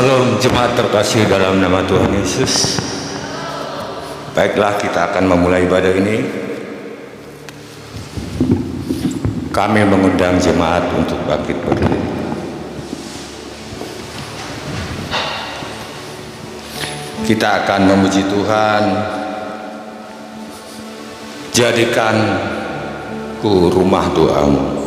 Salam jemaat terkasih dalam nama Tuhan Yesus. Baiklah, kita akan memulai ibadah ini. Kami mengundang jemaat untuk bangkit berdiri. Kita akan memuji Tuhan. Jadikan ku rumah doamu.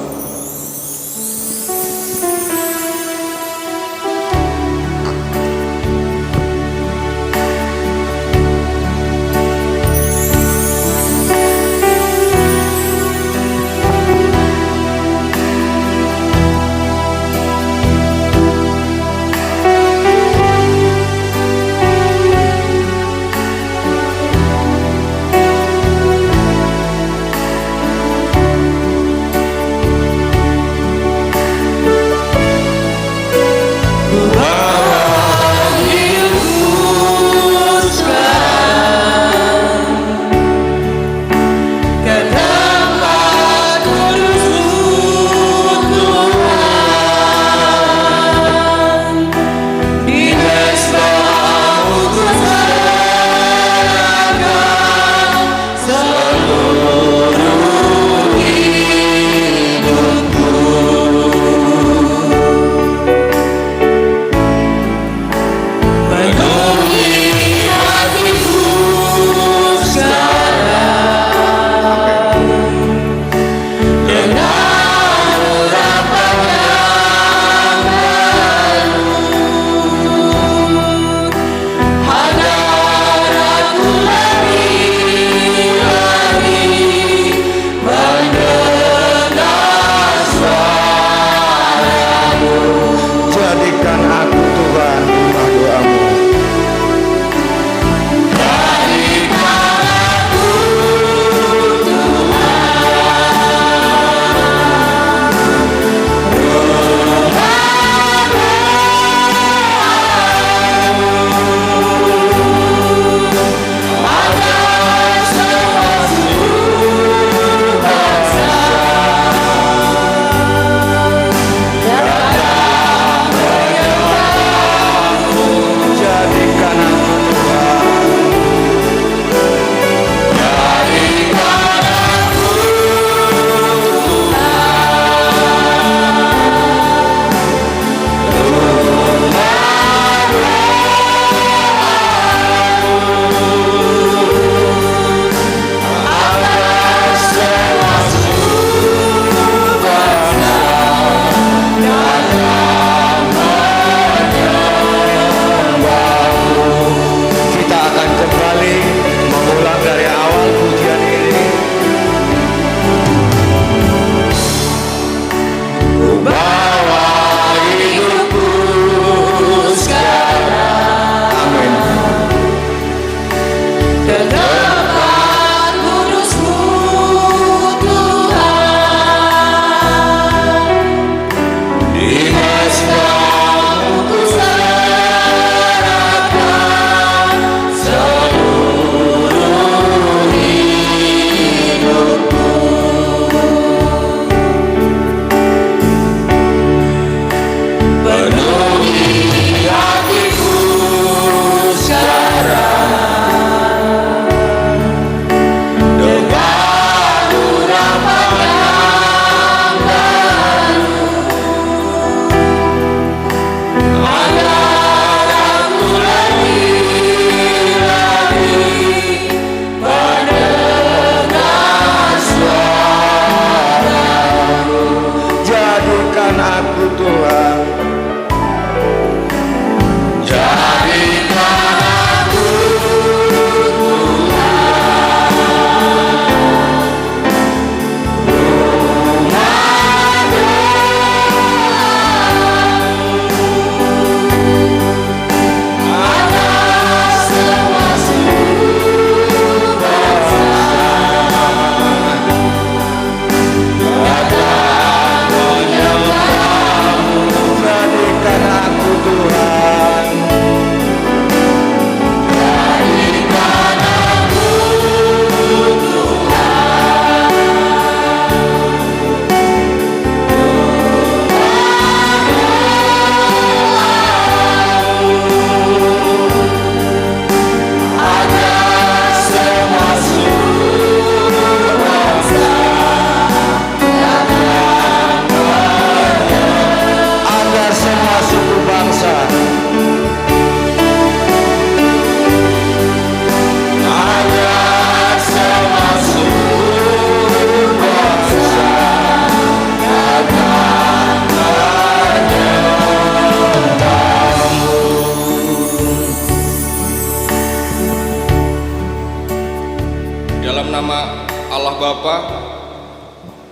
Allah Bapa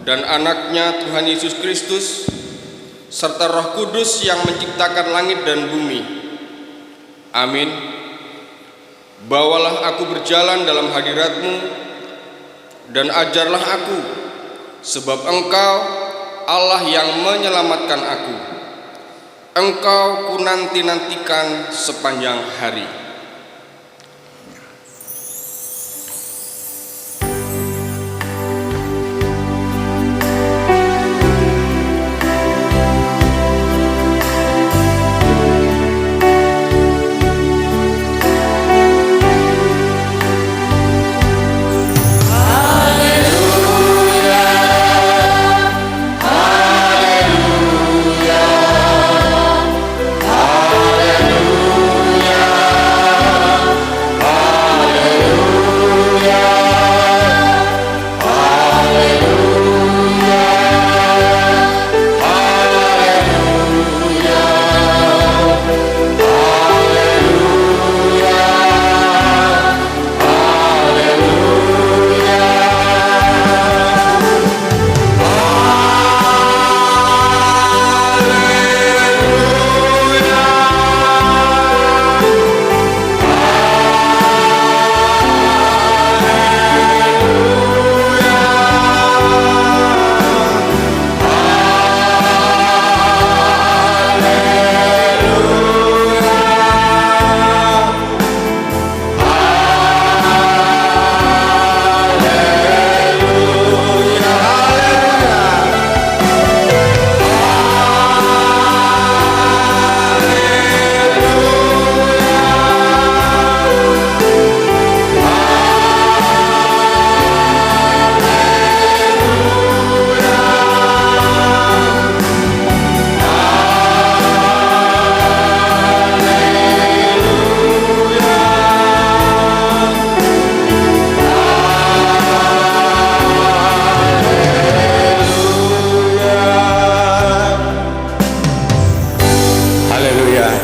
dan anaknya Tuhan Yesus Kristus serta Roh Kudus yang menciptakan langit dan bumi. Amin. Bawalah aku berjalan dalam hadirat-Mu dan ajarlah aku, sebab Engkau Allah yang menyelamatkan aku. Engkau ku nanti-nantikan sepanjang hari.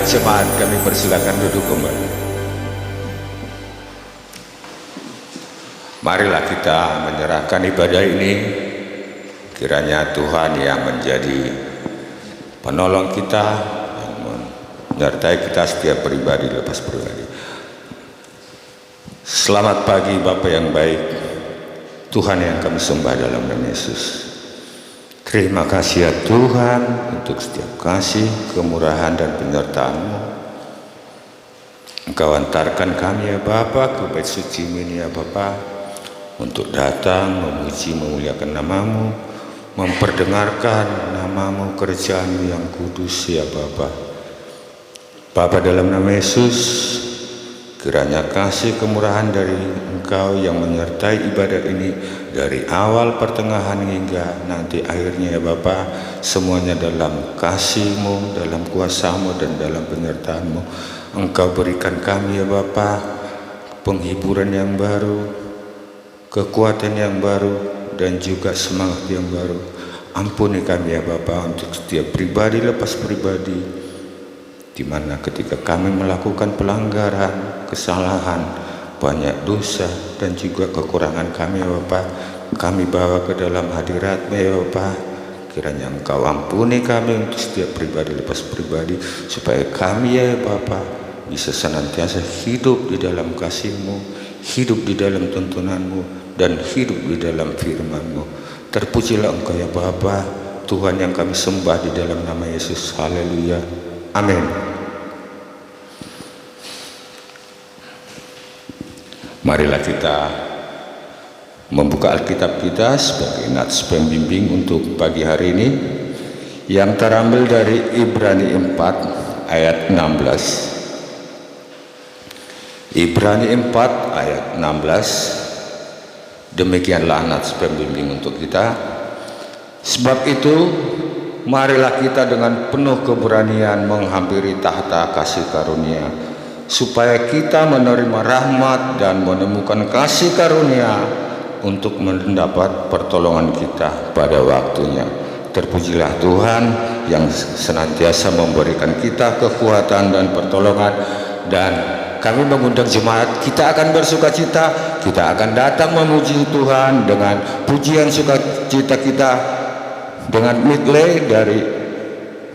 Jemaat, kami persilakan duduk kembali. Marilah kita menyerahkan ibadah ini, kiranya Tuhan yang menjadi penolong kita, yang menyertai kita setiap pribadi lepas pribadi. Selamat pagi Bapa yang baik, Tuhan yang kami sembah dalam nama Yesus. Terima kasih ya Tuhan untuk setiap kasih, kemurahan dan penyertaan-Mu. Engkau antarkan kami ya Bapa ke bait suci-Mu ini ya Bapa, untuk datang memuji memuliakan nama-Mu, memperdengarkan nama-Mu, kerjaan-Mu yang kudus ya Bapa. Bapa dalam nama Yesus, kiranya kasih kemurahan dari Engkau yang menyertai ibadat ini dari awal, pertengahan hingga nanti akhirnya ya Bapa, semuanya dalam kasih-Mu, dalam kuasa-Mu dan dalam penyertaan-Mu. Engkau berikan kami ya Bapa penghiburan yang baru, kekuatan yang baru dan juga semangat yang baru. Ampuni kami ya Bapa untuk setiap pribadi lepas pribadi, di mana ketika kami melakukan pelanggaran, kesalahan, banyak dosa dan juga kekurangan kami ya Bapa, kami bawa ke dalam hadirat-Mu ya Bapa. Kiranya Engkau ampuni kami untuk setiap pribadi lepas pribadi, supaya kami ya Bapa bisa senantiasa hidup di dalam kasih-Mu, hidup di dalam tuntunan-Mu, dan hidup di dalam firman-Mu. Terpujilah Engkau ya Bapa, Tuhan yang kami sembah di dalam nama Yesus. Haleluya. Amin. Marilah kita membuka Alkitab kita sebagai nats pembimbing untuk pagi hari ini, yang terambil dari Ibrani 4 ayat 16. Ibrani 4 ayat 16. Demikianlah nats pembimbing untuk kita. Sebab itu, marilah kita dengan penuh keberanian menghampiri tahta kasih karunia, supaya kita menerima rahmat dan menemukan kasih karunia untuk mendapat pertolongan kita pada waktunya. Terpujilah Tuhan yang senantiasa memberikan kita kekuatan dan pertolongan, dan kami mengundang jemaat, kita akan bersukacita, kita akan datang memuji Tuhan dengan pujian sukacita kita, dengan medley dari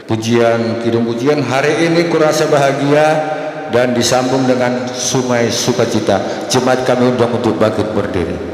pujian, kidung pujian. Hari ini kurasa bahagia dan disambung dengan sungai sukacita. Jemaat kami undang untuk bangkit berdiri.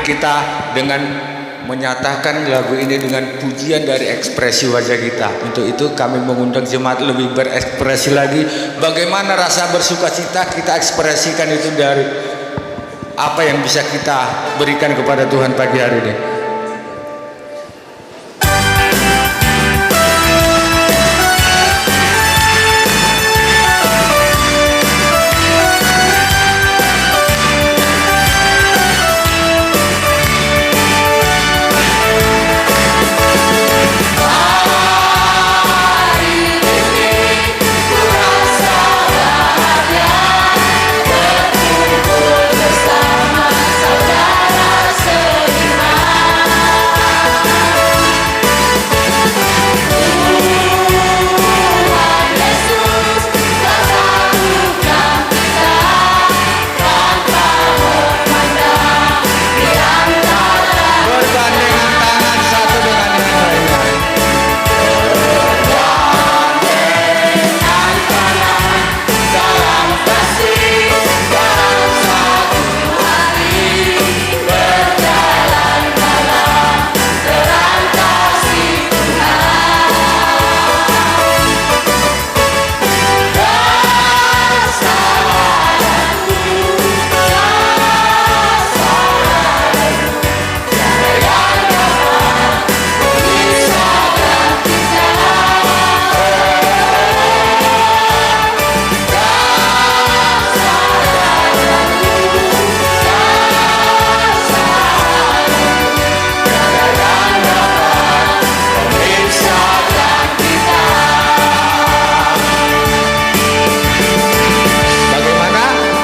Kita dengan menyatakan lagu ini dengan pujian dari ekspresi wajah kita. Untuk itu kami mengundang jemaat lebih berekspresi lagi. Bagaimana rasa bersukacita, kita ekspresikan itu dari apa yang bisa kita berikan kepada Tuhan pagi hari ini.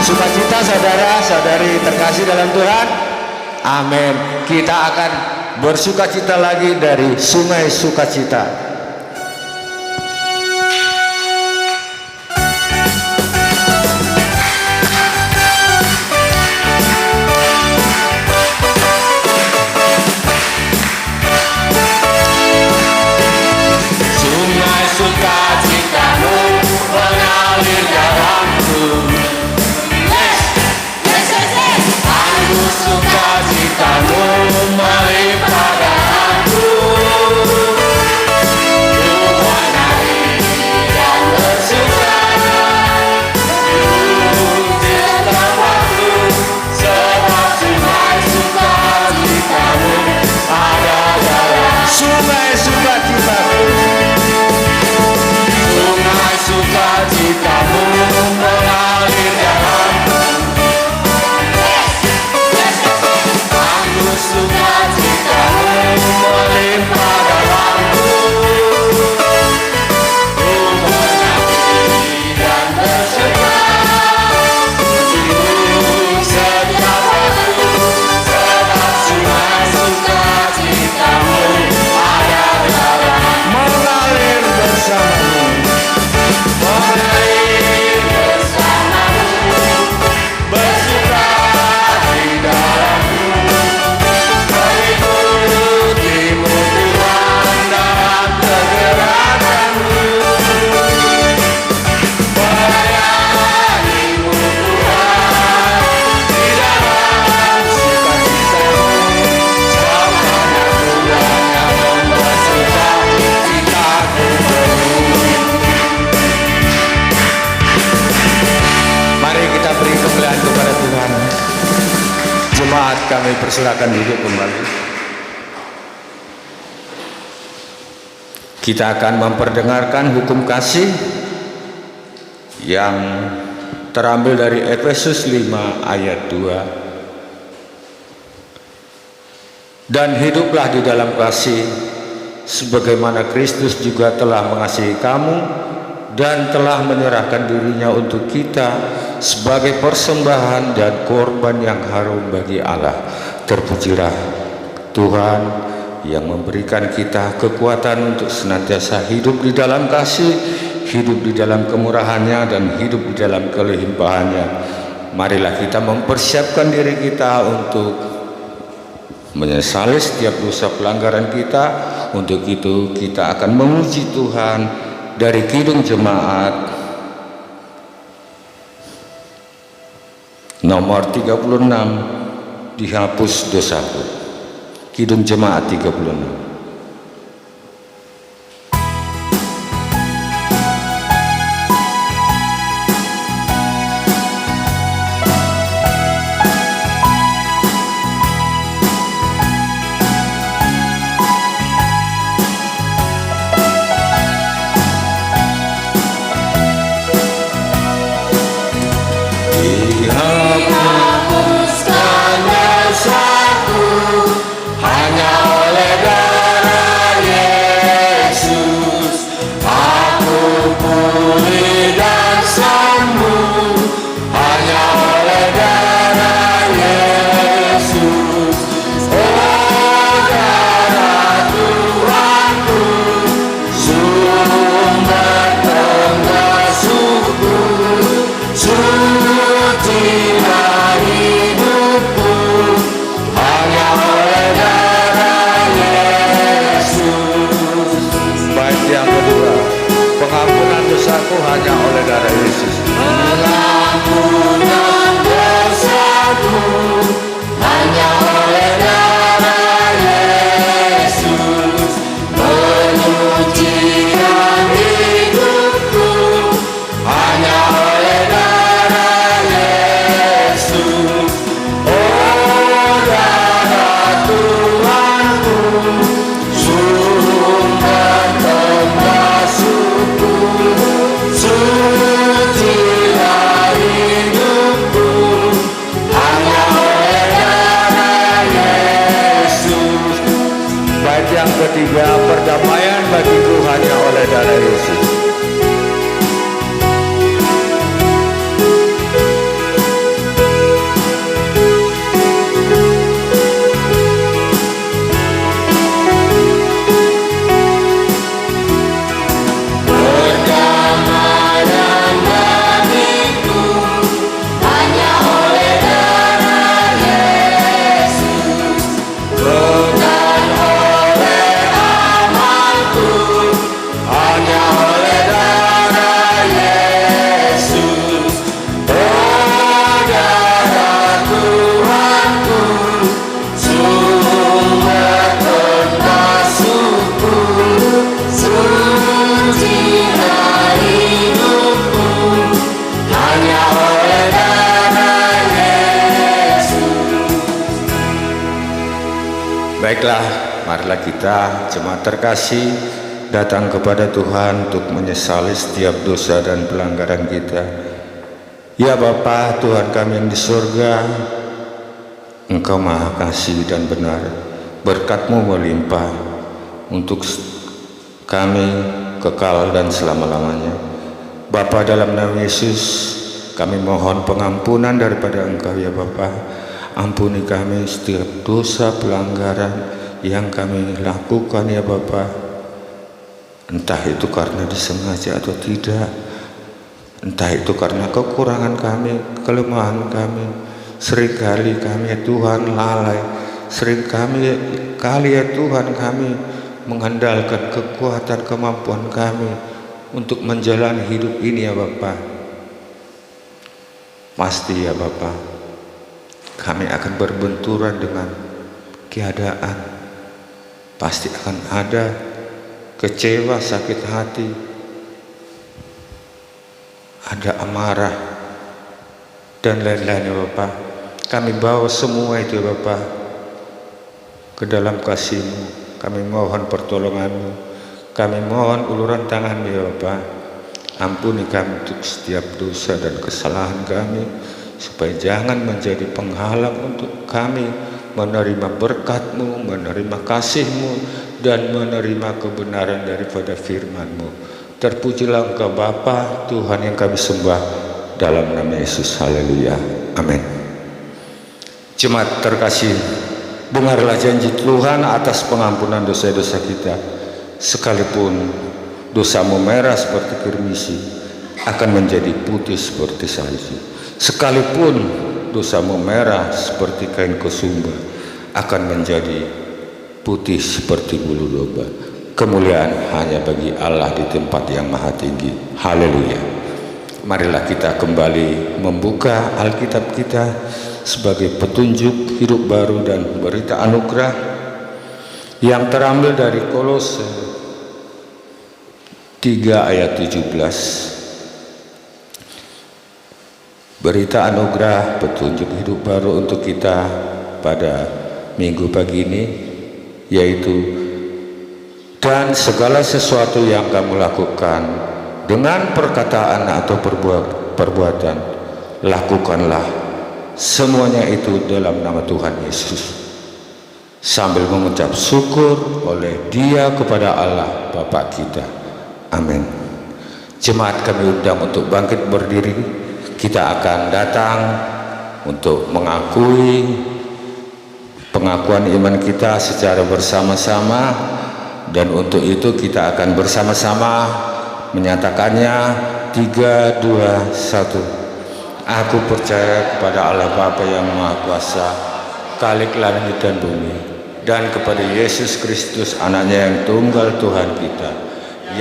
Sukacita saudara-saudari terkasih dalam Tuhan. Amin. Kita akan bersukacita lagi dari sungai sukacita. Sungai sukacitamu mengalir dalamku. Sukacitamu melimpah dalamku. Ku menari dan bersuka setiap waktu, sebab sungai sukacitamu ada dalam sungai sukacitamu. Sungai sukacitamu mengalir dalamku. kami persilakan duduk kembali. Kita akan memperdengarkan hukum kasih yang terambil dari Efesus 5 ayat 2. Dan hiduplah di dalam kasih, sebagaimana Kristus juga telah mengasihi kamu dan telah menyerahkan dirinya untuk kita sebagai persembahan dan korban yang harum bagi Allah. Terpujilah Tuhan yang memberikan kita kekuatan untuk senantiasa hidup di dalam kasih, hidup di dalam kemurahannya, dan hidup di dalam kelimpahannya. Marilah kita mempersiapkan diri kita untuk menyesali setiap dosa pelanggaran kita. Untuk itu kita akan memuji Tuhan dari Kidung Jemaat nomor 36, dihapus dosaku. Kidung Jemaat 36. Dihapuskan dosaku hanya oleh darah Yesus. Aku pulih dan sembuh hanya oleh darah Yesus. Oh, darah Tuhanku, sumber pengasuhku, sucilah hidupku hanya oleh darah Yesus. Baik, yang kedua, pengampunan dosaku hanya oleh darah Yesus. Pengampunan dosaku hanya oleh darah Yesus. Penyucian hidupku hanya oleh darah Yesus. Oh, darah Tuhanku, sumber pengasuhku, sucilah hidupku hanya oleh darah Yesus. Baik, yang ketiga, perdamaian bagiku hanya oleh darah Yesus. Perdamaian bagiku hanya oleh darah Yesus. Bukan oleh amalku, hanya oleh darah Yesus. Oh, darah Tuhanku, sumber pengasuhku, sucilah hidupku hanya oleh darah Yesus. Baiklah, marilah kita jemaat terkasih datang kepada Tuhan untuk menyesali setiap dosa dan pelanggaran kita. Ya Bapa, Tuhan kami yang di surga, Engkau maha kasih dan benar, berkat-Mu melimpah untuk kami kekal dan selama-lamanya. Bapa, dalam nama Yesus kami mohon pengampunan daripada Engkau ya Bapa. Ampuni kami setiap dosa pelanggaran yang kami lakukan ya Bapa, entah itu karena disengaja atau tidak, entah itu karena kekurangan kami, kelemahan kami. Seringkali kami ya Tuhan lalai, seringkali ya Tuhan kami mengandalkan kekuatan kemampuan kami untuk menjalani hidup ini ya Bapa. Pasti ya Bapa, kami akan berbenturan dengan keadaan, pasti akan ada kecewa, sakit hati, ada amarah dan lain-lain ya Bapa. Kami bawa semua itu Bapa ke dalam kasih-Mu. Kami mohon pertolongan-Mu. Kami mohon uluran tangan-Mu ya Bapa. Ampuni kami untuk setiap dosa dan kesalahan kami, supaya jangan menjadi penghalang untuk kami menerima berkat-Mu, menerima kasih-Mu, dan menerima kebenaran daripada firman-Mu. Terpujilah Engkau Bapa, Tuhan yang kami sembah, dalam nama Yesus. Haleluya. Amin. Jemaat terkasih, dengarlah janji Tuhan atas pengampunan dosa-dosa kita. Sekalipun dosamu merah seperti kirmisi, akan menjadi putih seperti salju. Sekalipun dosamu merah seperti kain kesumba, akan menjadi putih seperti bulu domba. Kemuliaan hanya bagi Allah di tempat yang maha tinggi. Haleluya. Marilah kita kembali membuka Alkitab kita sebagai petunjuk hidup baru dan berita anugerah yang terambil dari Kolose 3 ayat 17. Berita anugerah petunjuk hidup baru untuk kita pada minggu pagi ini, yaitu dan segala sesuatu yang kamu lakukan dengan perkataan atau perbuatan, lakukanlah semuanya itu dalam nama Tuhan Yesus, sambil mengucap syukur oleh Dia kepada Allah Bapa kita. Amin. Jemaat kami undang untuk bangkit berdiri. Kita akan datang untuk mengakui pengakuan iman kita secara bersama-sama, dan untuk itu kita akan bersama-sama menyatakannya. 3, 2, 1. Aku percaya kepada Allah Bapa yang Maha Kuasa, Khalik langit dan bumi, dan kepada Yesus Kristus anaknya yang tunggal Tuhan kita,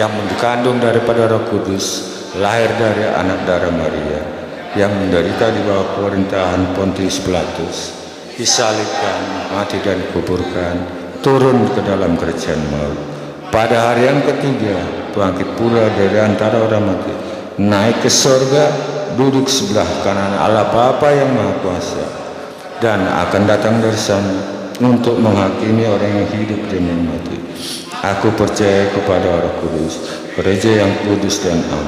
yang mengandung daripada Roh Kudus, lahir dari anak darah Maria, yang menderita di bawah pemerintahan Pontius Pilatus, disalibkan, mati dan dikuburkan, turun ke dalam kerajaan maut. Pada hari yang ketiga bangkit pula dari antara orang mati, naik ke sorga, duduk sebelah kanan Allah Bapa yang Maha Kuasa, dan akan datang dari sana untuk menghakimi orang yang hidup dan yang mati. Aku percaya kepada Roh Kudus, gereja yang kudus dan am,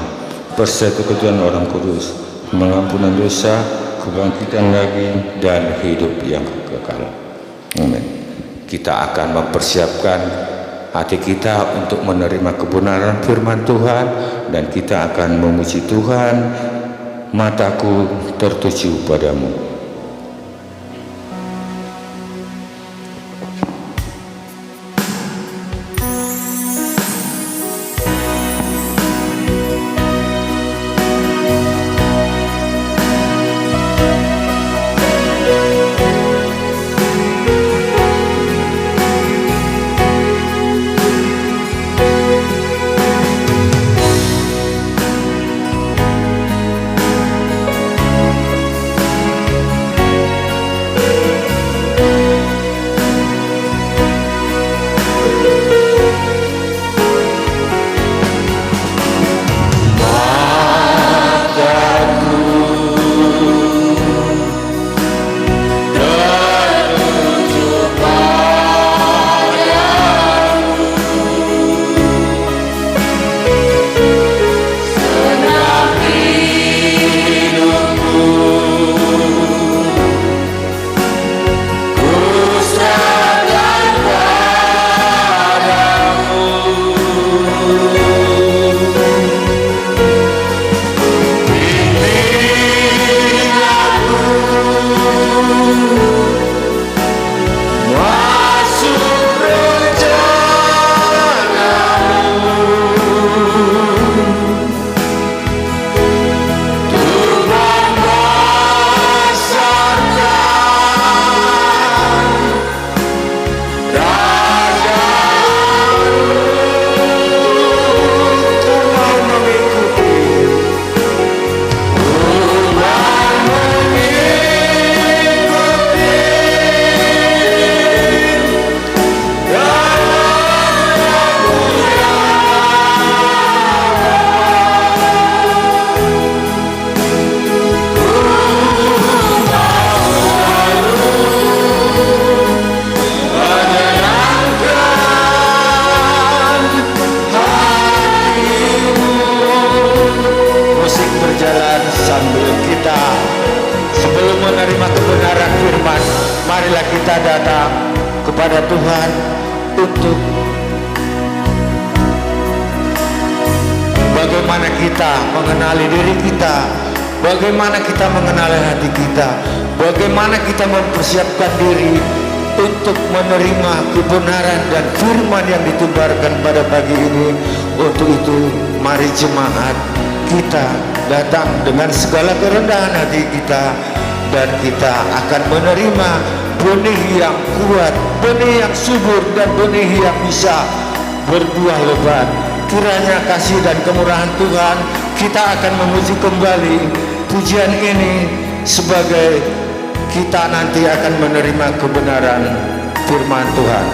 persekutuan orang kudus, pengampunan dosa, kebangkitan lagi, dan hidup yang kekal. Amin. Kita akan mempersiapkan hati kita untuk menerima kebenaran firman Tuhan, dan kita akan memuji Tuhan. Mataku tertuju padamu. marilah kita datang kepada Tuhan untuk bagaimana kita mengenali diri kita, bagaimana kita mengenali hati kita, bagaimana kita mempersiapkan diri untuk menerima kebenaran dan firman yang ditebarkan pada pagi ini. Untuk itu, mari jemaat kita datang dengan segala kerendahan hati kita, dan kita akan menerima benih yang kuat, benih yang subur, dan benih yang bisa berbuah lebat. Kiranya kasih dan kemurahan Tuhan, kita akan memuji kembali pujian ini sebagai kita nanti akan menerima kebenaran firman Tuhan.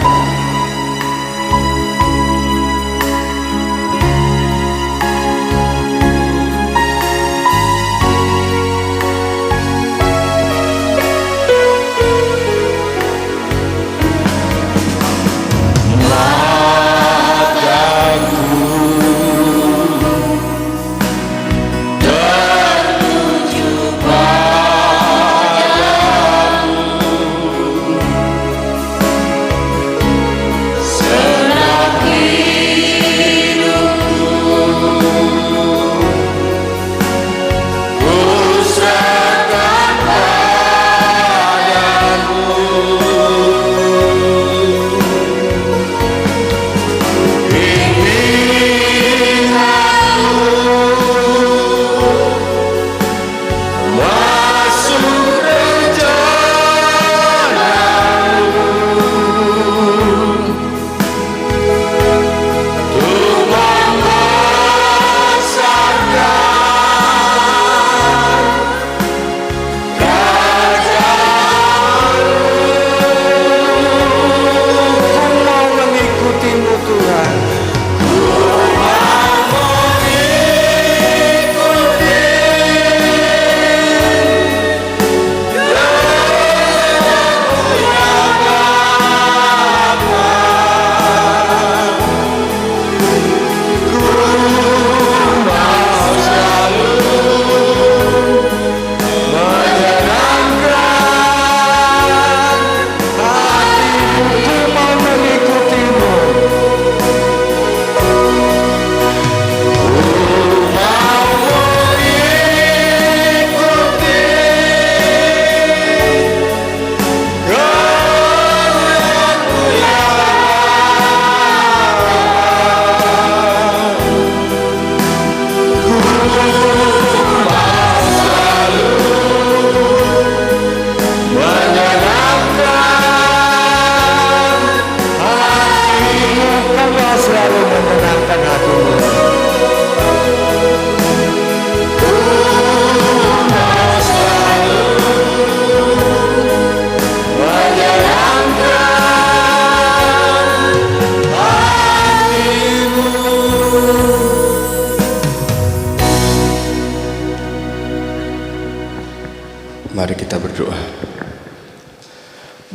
Mari kita berdoa.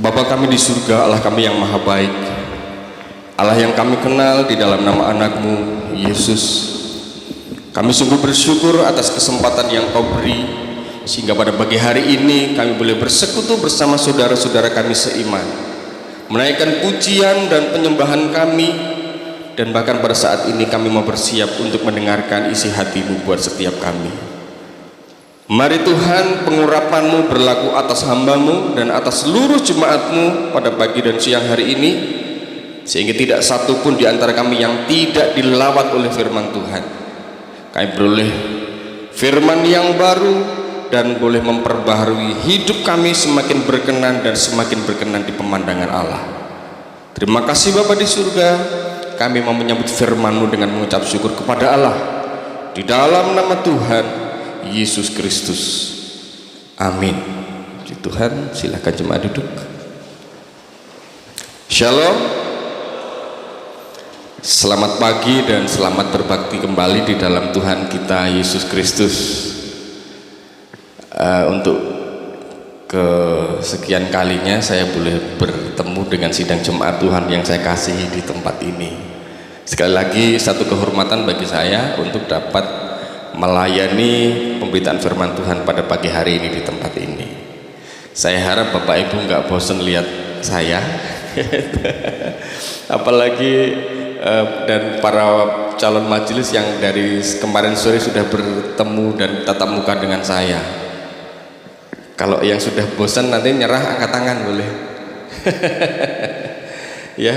Bapa kami di surga, Allah kami yang maha baik, Allah yang kami kenal di dalam nama anak-Mu Yesus, kami sungguh bersyukur atas kesempatan yang Kau beri, sehingga pada pagi hari ini kami boleh bersekutu bersama saudara-saudara kami seiman, menaikkan pujian dan penyembahan kami, dan bahkan pada saat ini kami mau bersiap untuk mendengarkan isi hati-Mu buat setiap kami. Mari Tuhan, pengurapan-Mu berlaku atas hamba-Mu dan atas seluruh jemaat-Mu pada pagi dan siang hari ini, sehingga tidak satu pun di antara kami yang tidak dilawat oleh firman Tuhan. Kami beroleh firman yang baru dan boleh memperbaharui hidup kami semakin berkenan dan semakin berkenan di pemandangan Allah. Terima kasih Bapa di surga, kami mau menyambut firman-Mu dengan mengucap syukur kepada Allah di dalam nama Tuhan Yesus Kristus. Amin. Puji Tuhan, silakan jemaat duduk. Shalom. Selamat pagi dan selamat berbakti kembali di dalam Tuhan kita Yesus Kristus. Untuk kesekian kalinya saya boleh bertemu dengan sidang jemaat Tuhan yang saya kasihi di tempat ini. Sekali lagi satu kehormatan bagi saya untuk dapat melayani pemberitaan firman Tuhan pada pagi hari ini di tempat ini. Saya harap Bapak Ibu nggak bosan lihat saya. Apalagi dan para calon majelis yang dari kemarin sore sudah bertemu dan tatap muka dengan saya. Kalau yang sudah bosan nanti nyerah, angkat tangan boleh. Ya,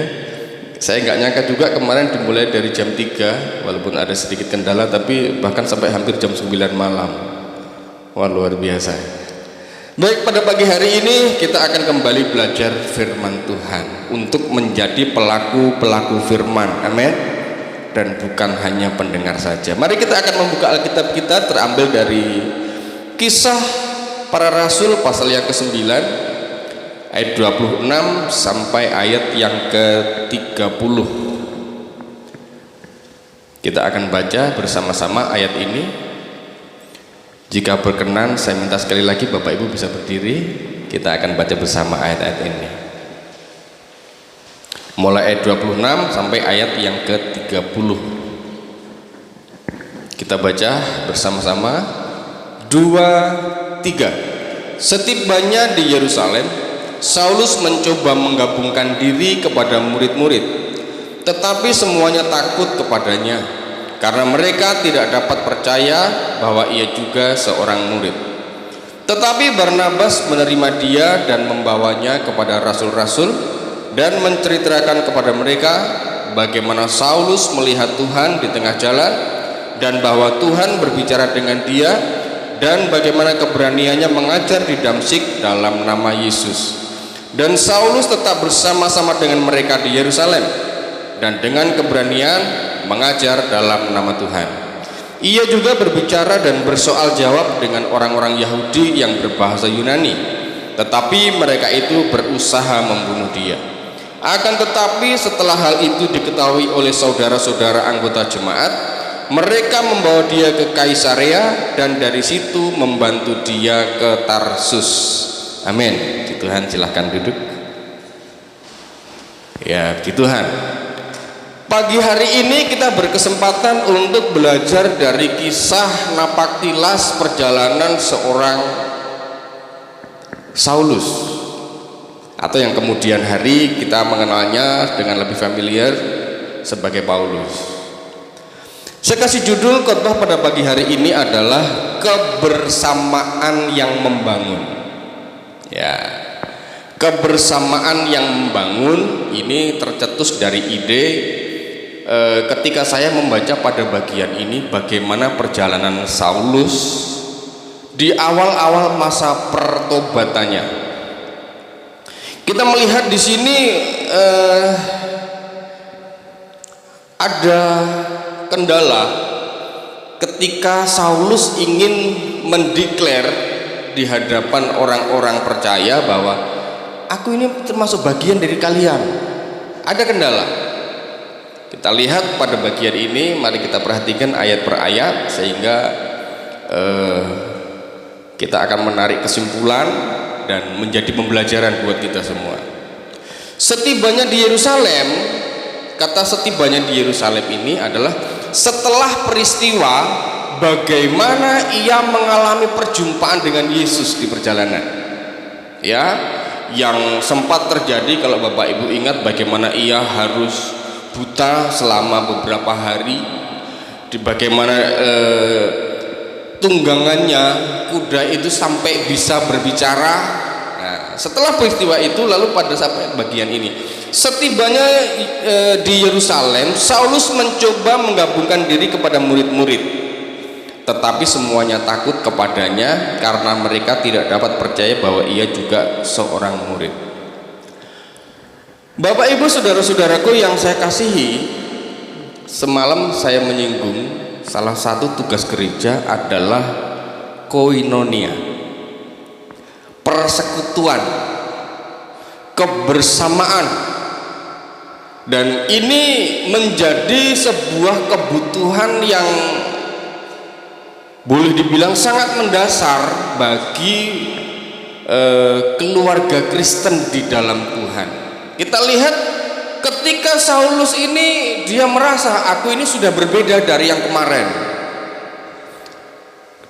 saya nggak nyangka juga kemarin dimulai dari jam 3, walaupun ada sedikit kendala, tapi bahkan sampai hampir jam 9 malam. Wah, luar biasa. Baik, pada pagi hari ini kita akan kembali belajar firman Tuhan untuk menjadi pelaku-pelaku firman. Amin. Dan bukan hanya pendengar saja. Mari kita akan membuka Alkitab kita, terambil dari Kisah Para Rasul pasal yang ke-9 ayat 26 sampai ayat yang ke-30. Kita akan baca bersama-sama ayat ini. Jika berkenan, saya minta sekali lagi Bapak Ibu bisa berdiri. Kita akan baca bersama ayat-ayat ini. Mulai ayat 26 sampai ayat yang ke-30. Kita baca bersama-sama. 2, 3. Setibanya di Yerusalem, Saulus mencoba menggabungkan diri kepada murid-murid, tetapi semuanya takut kepadanya karena mereka tidak dapat percaya bahwa ia juga seorang murid. Tetapi Barnabas menerima dia dan membawanya kepada rasul-rasul dan menceritakan kepada mereka bagaimana Saulus melihat Tuhan di tengah jalan dan bahwa Tuhan berbicara dengan dia dan bagaimana keberaniannya mengajar di Damsyik dalam nama Yesus. Dan Saulus tetap bersama-sama dengan mereka di Yerusalem dan dengan keberanian mengajar dalam nama Tuhan. Ia juga berbicara dan bersoal jawab dengan orang-orang Yahudi yang berbahasa Yunani, tetapi mereka itu berusaha membunuh dia. Akan tetapi setelah hal itu diketahui oleh saudara-saudara anggota jemaat, mereka membawa dia ke Kaisarea dan dari situ membantu dia ke Tarsus. Amin. Puji Tuhan, silahkan duduk. Ya, puji Tuhan. Pagi hari ini kita berkesempatan untuk belajar dari kisah napaktilas perjalanan seorang Saulus, atau yang kemudian hari kita mengenalnya dengan lebih familiar sebagai Paulus. Saya kasih judul khotbah pada pagi hari ini adalah kebersamaan yang membangun. Ya, kebersamaan yang membangun ini tercetus dari ide ketika saya membaca pada bagian ini bagaimana perjalanan Saulus di awal-awal masa pertobatannya. Kita melihat di sini ada kendala ketika Saulus ingin mendeklar di hadapan orang-orang percaya bahwa aku ini termasuk bagian dari kalian. Ada kendala. Kita lihat pada bagian ini, mari kita perhatikan ayat per ayat sehingga kita akan menarik kesimpulan dan menjadi pembelajaran buat kita semua. Setibanya di Yerusalem, kata setibanya di Yerusalem ini adalah setelah peristiwa bagaimana ia mengalami perjumpaan dengan Yesus di perjalanan. Ya, yang sempat terjadi kalau Bapak Ibu ingat bagaimana ia harus buta selama beberapa hari, di bagaimana tunggangannya kuda itu sampai bisa berbicara. Nah, setelah peristiwa itu lalu pada sampai bagian ini, setibanya di Yerusalem, Saulus mencoba menggabungkan diri kepada murid-murid, tetapi semuanya takut kepadanya karena mereka tidak dapat percaya bahwa ia juga seorang murid. Bapak Ibu saudara-saudaraku yang saya kasihi, semalam saya menyinggung salah satu tugas gereja adalah koinonia, persekutuan, kebersamaan, dan ini menjadi sebuah kebutuhan yang boleh dibilang sangat mendasar bagi keluarga Kristen di dalam Tuhan. Kita lihat ketika Saulus ini dia merasa aku ini sudah berbeda dari yang kemarin.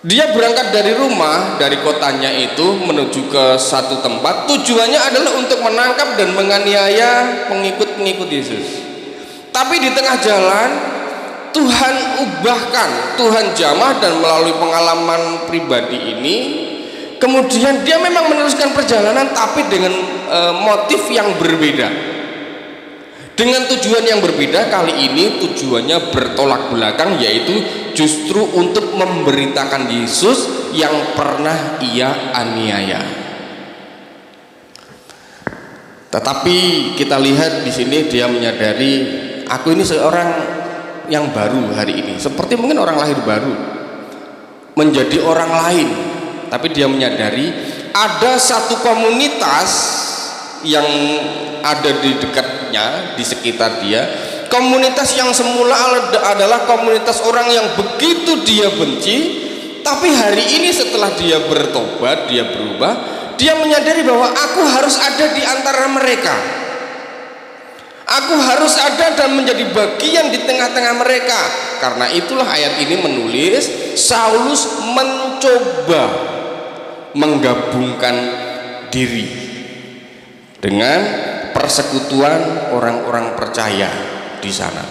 Dia berangkat dari rumah, dari kotanya itu menuju ke satu tempat. Tujuannya adalah untuk menangkap dan menganiaya pengikut-pengikut Yesus. Tapi di tengah jalan Tuhan ubahkan, Tuhan jamah, dan melalui pengalaman pribadi ini kemudian dia memang meneruskan perjalanan, tapi dengan motif yang berbeda, dengan tujuan yang berbeda. Kali ini tujuannya bertolak belakang, yaitu justru untuk memberitakan Yesus yang pernah ia aniaya. Tetapi kita lihat di sini dia menyadari, aku ini seorang yang baru hari ini, seperti mungkin orang lahir baru, menjadi orang lain. Tapi dia menyadari ada satu komunitas yang ada di dekatnya, di sekitar dia, komunitas yang semula adalah komunitas orang yang begitu dia benci, tapi hari ini setelah dia bertobat, dia berubah, dia menyadari bahwa aku harus ada di antara mereka, aku harus ada dan menjadi bagian di tengah-tengah mereka. Karena itulah ayat ini menulis, Saulus mencoba menggabungkan diri dengan persekutuan orang-orang percaya di sana.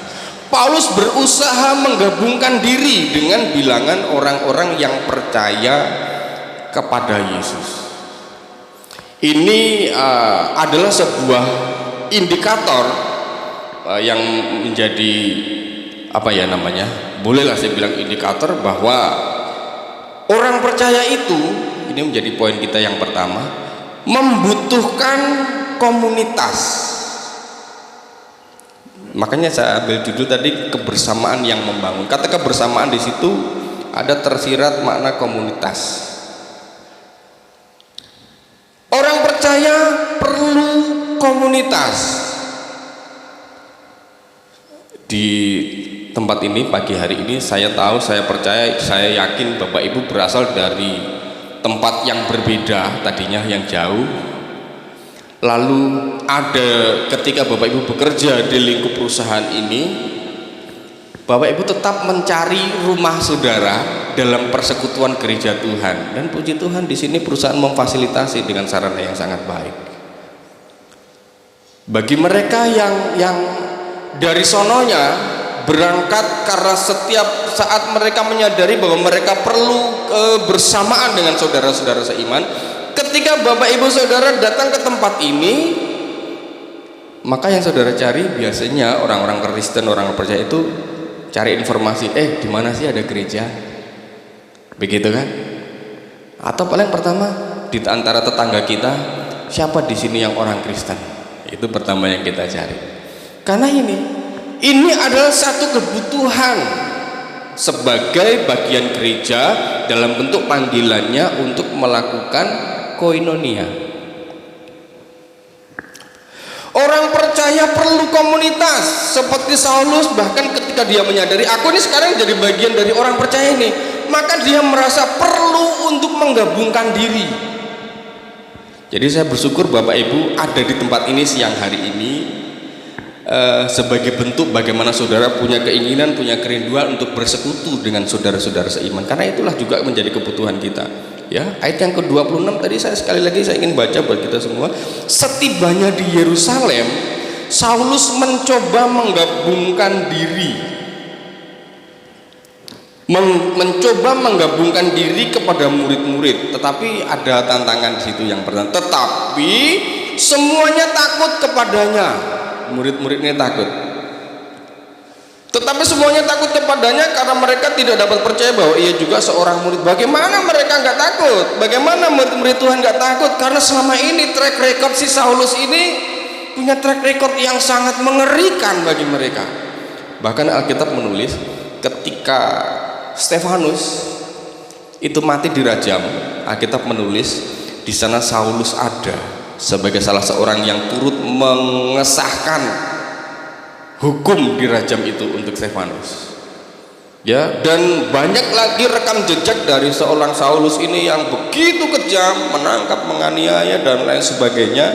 Paulus berusaha menggabungkan diri dengan bilangan orang-orang yang percaya kepada Yesus. Ini adalah sebuah indikator yang menjadi bolehlah saya bilang indikator bahwa orang percaya itu, ini menjadi poin kita yang pertama, membutuhkan komunitas. Makanya saya ambil judul tadi, kebersamaan yang membangun. Kata kebersamaan di situ ada tersirat makna komunitas. Orang percaya perlu komunitas. Di tempat ini pagi hari ini saya tahu, saya percaya, saya yakin Bapak Ibu berasal dari tempat yang berbeda tadinya, yang jauh. Lalu ada ketika Bapak Ibu bekerja di lingkup perusahaan ini, Bapak Ibu tetap mencari rumah saudara dalam persekutuan gereja Tuhan. Dan puji Tuhan di sini perusahaan memfasilitasi dengan sarana yang sangat baik. Bagi mereka yang dari sononya berangkat karena setiap saat mereka menyadari bahwa mereka perlu bersamaan dengan saudara-saudara seiman. Ketika Bapak Ibu Saudara datang ke tempat ini, maka yang saudara cari biasanya orang-orang Kristen, orang percaya itu cari informasi, di mana sih ada gereja? Begitu kan? Atau paling pertama di antara tetangga kita, siapa di sini yang orang Kristen? Itu pertama yang kita cari. Karena ini adalah satu kebutuhan sebagai bagian gereja dalam bentuk panggilannya untuk melakukan koinonia. Orang percaya perlu komunitas. Seperti Saulus, bahkan ketika dia menyadari aku ini sekarang jadi bagian dari orang percaya ini, maka dia merasa perlu untuk menggabungkan diri. Jadi saya bersyukur Bapak Ibu ada di tempat ini siang hari ini, sebagai bentuk bagaimana saudara punya keinginan, punya kerinduan untuk bersekutu dengan saudara-saudara seiman. Karena itulah juga menjadi kebutuhan kita. Ya, ayat yang ke-26 tadi sekali lagi saya ingin baca buat kita semua. Setibanya di Yerusalem, Saulus mencoba menggabungkan diri. Mencoba menggabungkan diri kepada murid-murid, tetapi ada tantangan di situ yang pertama. Tetapi semuanya takut kepadanya. Murid-muridnya takut. Tetapi semuanya takut kepadanya karena mereka tidak dapat percaya bahwa ia juga seorang murid. Bagaimana mereka nggak takut? Bagaimana murid-murid Tuhan nggak takut? Karena selama ini track record si Saulus ini punya track record yang sangat mengerikan bagi mereka. Bahkan Alkitab menulis ketika Stefanus itu mati dirajam, Alkitab menulis di sana Saulus ada sebagai salah seorang yang turut mengesahkan hukum dirajam itu untuk Stefanus. Ya, dan banyak lagi rekam jejak dari seorang Saulus ini yang begitu kejam, menangkap, menganiaya dan lain sebagainya.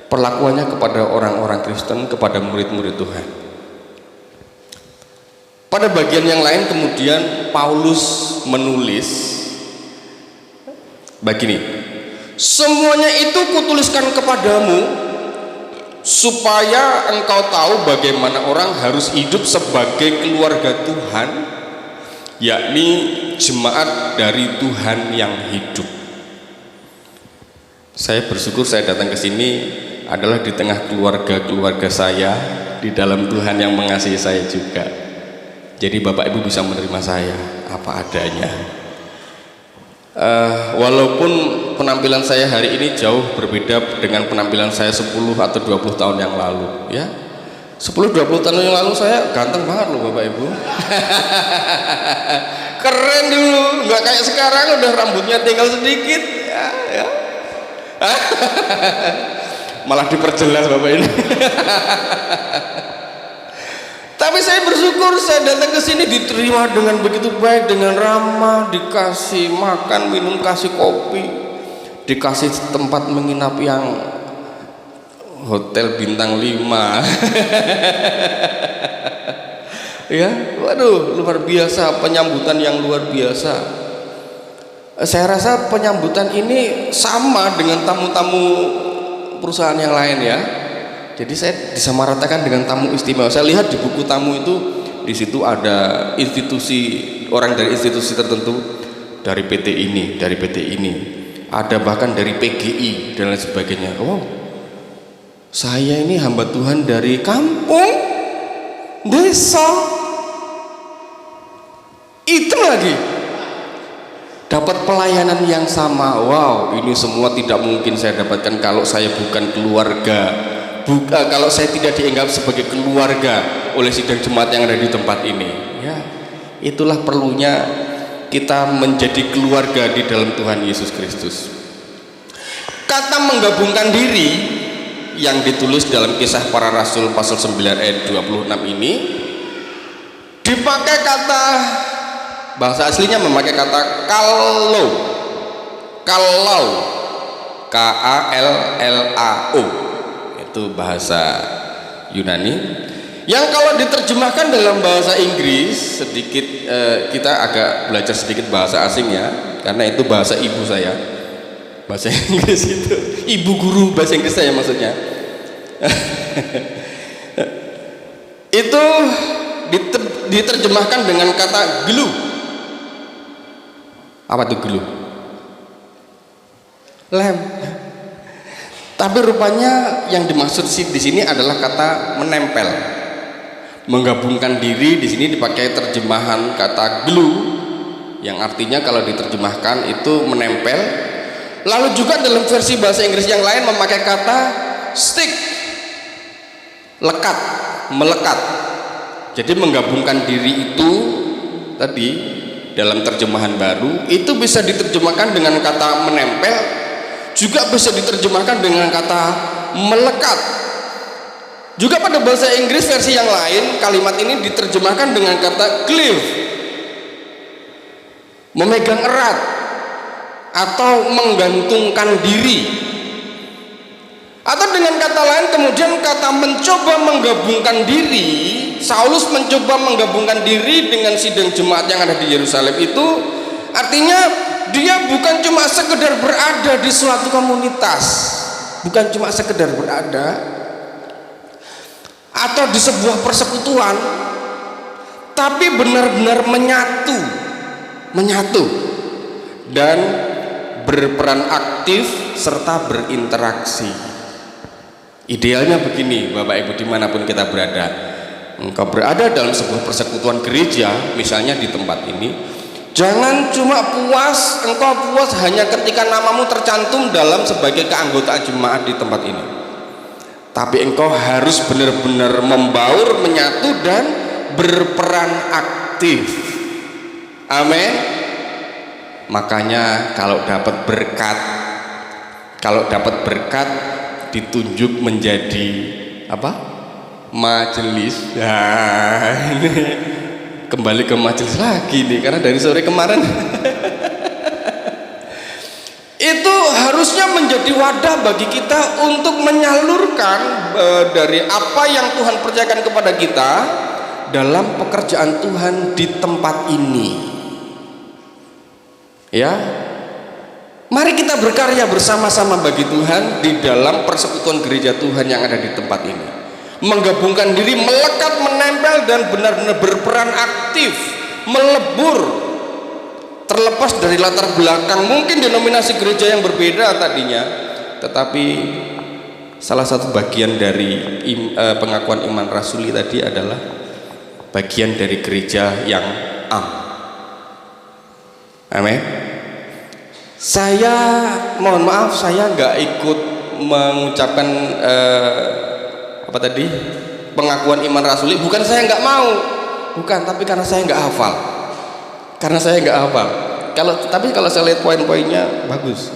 Perlakuannya kepada orang-orang Kristen, kepada murid-murid Tuhan. Pada bagian yang lain kemudian Paulus menulis begini, semuanya itu kutuliskan kepadamu supaya engkau tahu bagaimana orang harus hidup sebagai keluarga Tuhan, yakni jemaat dari Tuhan yang hidup. Saya bersyukur saya datang ke sini adalah di tengah keluarga saya di dalam Tuhan yang mengasihi saya juga. Jadi Bapak Ibu bisa menerima saya apa adanya. Walaupun penampilan saya hari ini jauh berbeda dengan penampilan saya 10 atau 20 tahun yang lalu, ya. 10-20 tahun yang lalu saya ganteng banget loh Bapak Ibu. Keren dulu, nggak kayak sekarang udah rambutnya tinggal sedikit, ya. Malah diperjelas Bapak ini. Tapi saya bersyukur saya datang ke sini diterima dengan begitu baik, dengan ramah, dikasih makan, minum, kasih kopi, dikasih tempat menginap yang hotel bintang 5. Ya, waduh, luar biasa, penyambutan yang luar biasa. Saya rasa penyambutan ini sama dengan tamu-tamu perusahaan yang lain, ya. Jadi saya disamaratakan dengan tamu istimewa. Saya lihat di buku tamu itu, di situ ada institusi, orang dari institusi tertentu, dari PT ini, dari PT ini, ada bahkan dari PGI dan lain sebagainya. Wow, saya ini hamba Tuhan dari kampung, desa, itu lagi dapat pelayanan yang sama. Wow, ini semua tidak mungkin saya dapatkan kalau saya bukan keluarga. Kalau saya tidak dianggap sebagai keluarga oleh sidang jemaat yang ada di tempat ini, ya, itulah perlunya kita menjadi keluarga di dalam Tuhan Yesus Kristus. Kata menggabungkan diri yang ditulis dalam Kisah Para Rasul pasal 9 ayat 26 ini dipakai kata, bahasa aslinya memakai kata kalau, KALLAO, itu bahasa Yunani, yang kalau diterjemahkan dalam bahasa Inggris sedikit, kita agak belajar sedikit bahasa asing, ya, karena itu bahasa ibu saya, bahasa Inggris itu ibu guru bahasa Inggris saya maksudnya. Itu diterjemahkan dengan kata glue. Apa tuh glue? Lem. Tapi rupanya yang dimaksud di sini adalah kata menempel, menggabungkan diri. Di sini dipakai terjemahan kata glue, yang artinya kalau diterjemahkan itu menempel. Lalu juga dalam versi bahasa Inggris yang lain memakai kata stick, lekat, melekat. Jadi menggabungkan diri itu tadi dalam terjemahan baru itu bisa diterjemahkan dengan kata menempel, juga bisa diterjemahkan dengan kata melekat. Juga pada bahasa Inggris versi yang lain kalimat ini diterjemahkan dengan kata cleave, memegang erat atau menggantungkan diri. Atau dengan kata lain kemudian kata mencoba menggabungkan diri, Saulus mencoba menggabungkan diri dengan sidang jemaat yang ada di Yerusalem itu artinya dia bukan cuma sekedar berada di suatu komunitas, bukan cuma sekedar berada atau di sebuah persekutuan, tapi benar-benar menyatu dan berperan aktif serta berinteraksi. Idealnya begini Bapak Ibu, dimanapun kita berada, engkau berada dalam sebuah persekutuan gereja misalnya di tempat ini, jangan cuma engkau puas hanya ketika namamu tercantum dalam sebagai keanggotaan jemaat di tempat ini, tapi engkau harus benar-benar membaur, menyatu dan berperan aktif. Amin. Makanya kalau dapat berkat ditunjuk menjadi apa? Majelis. Nah, ini kembali ke majelis lagi nih karena dari sore kemarin. Itu harusnya menjadi wadah bagi kita untuk menyalurkan dari apa yang Tuhan percayakan kepada kita dalam pekerjaan Tuhan di tempat ini. Ya, mari kita berkarya bersama-sama bagi Tuhan di dalam persekutuan gereja Tuhan yang ada di tempat ini. Menggabungkan diri, melekat, menempel, dan benar-benar berperan aktif, melebur, terlepas dari latar belakang mungkin denominasi gereja yang berbeda tadinya, tetapi salah satu bagian dari pengakuan iman rasuli tadi adalah bagian dari gereja yang amin. Saya mohon maaf, saya nggak ikut mengucapkan pengakuan iman rasuli. Bukan saya nggak mau, bukan, tapi karena saya nggak hafal. Tapi kalau saya lihat poin-poinnya bagus.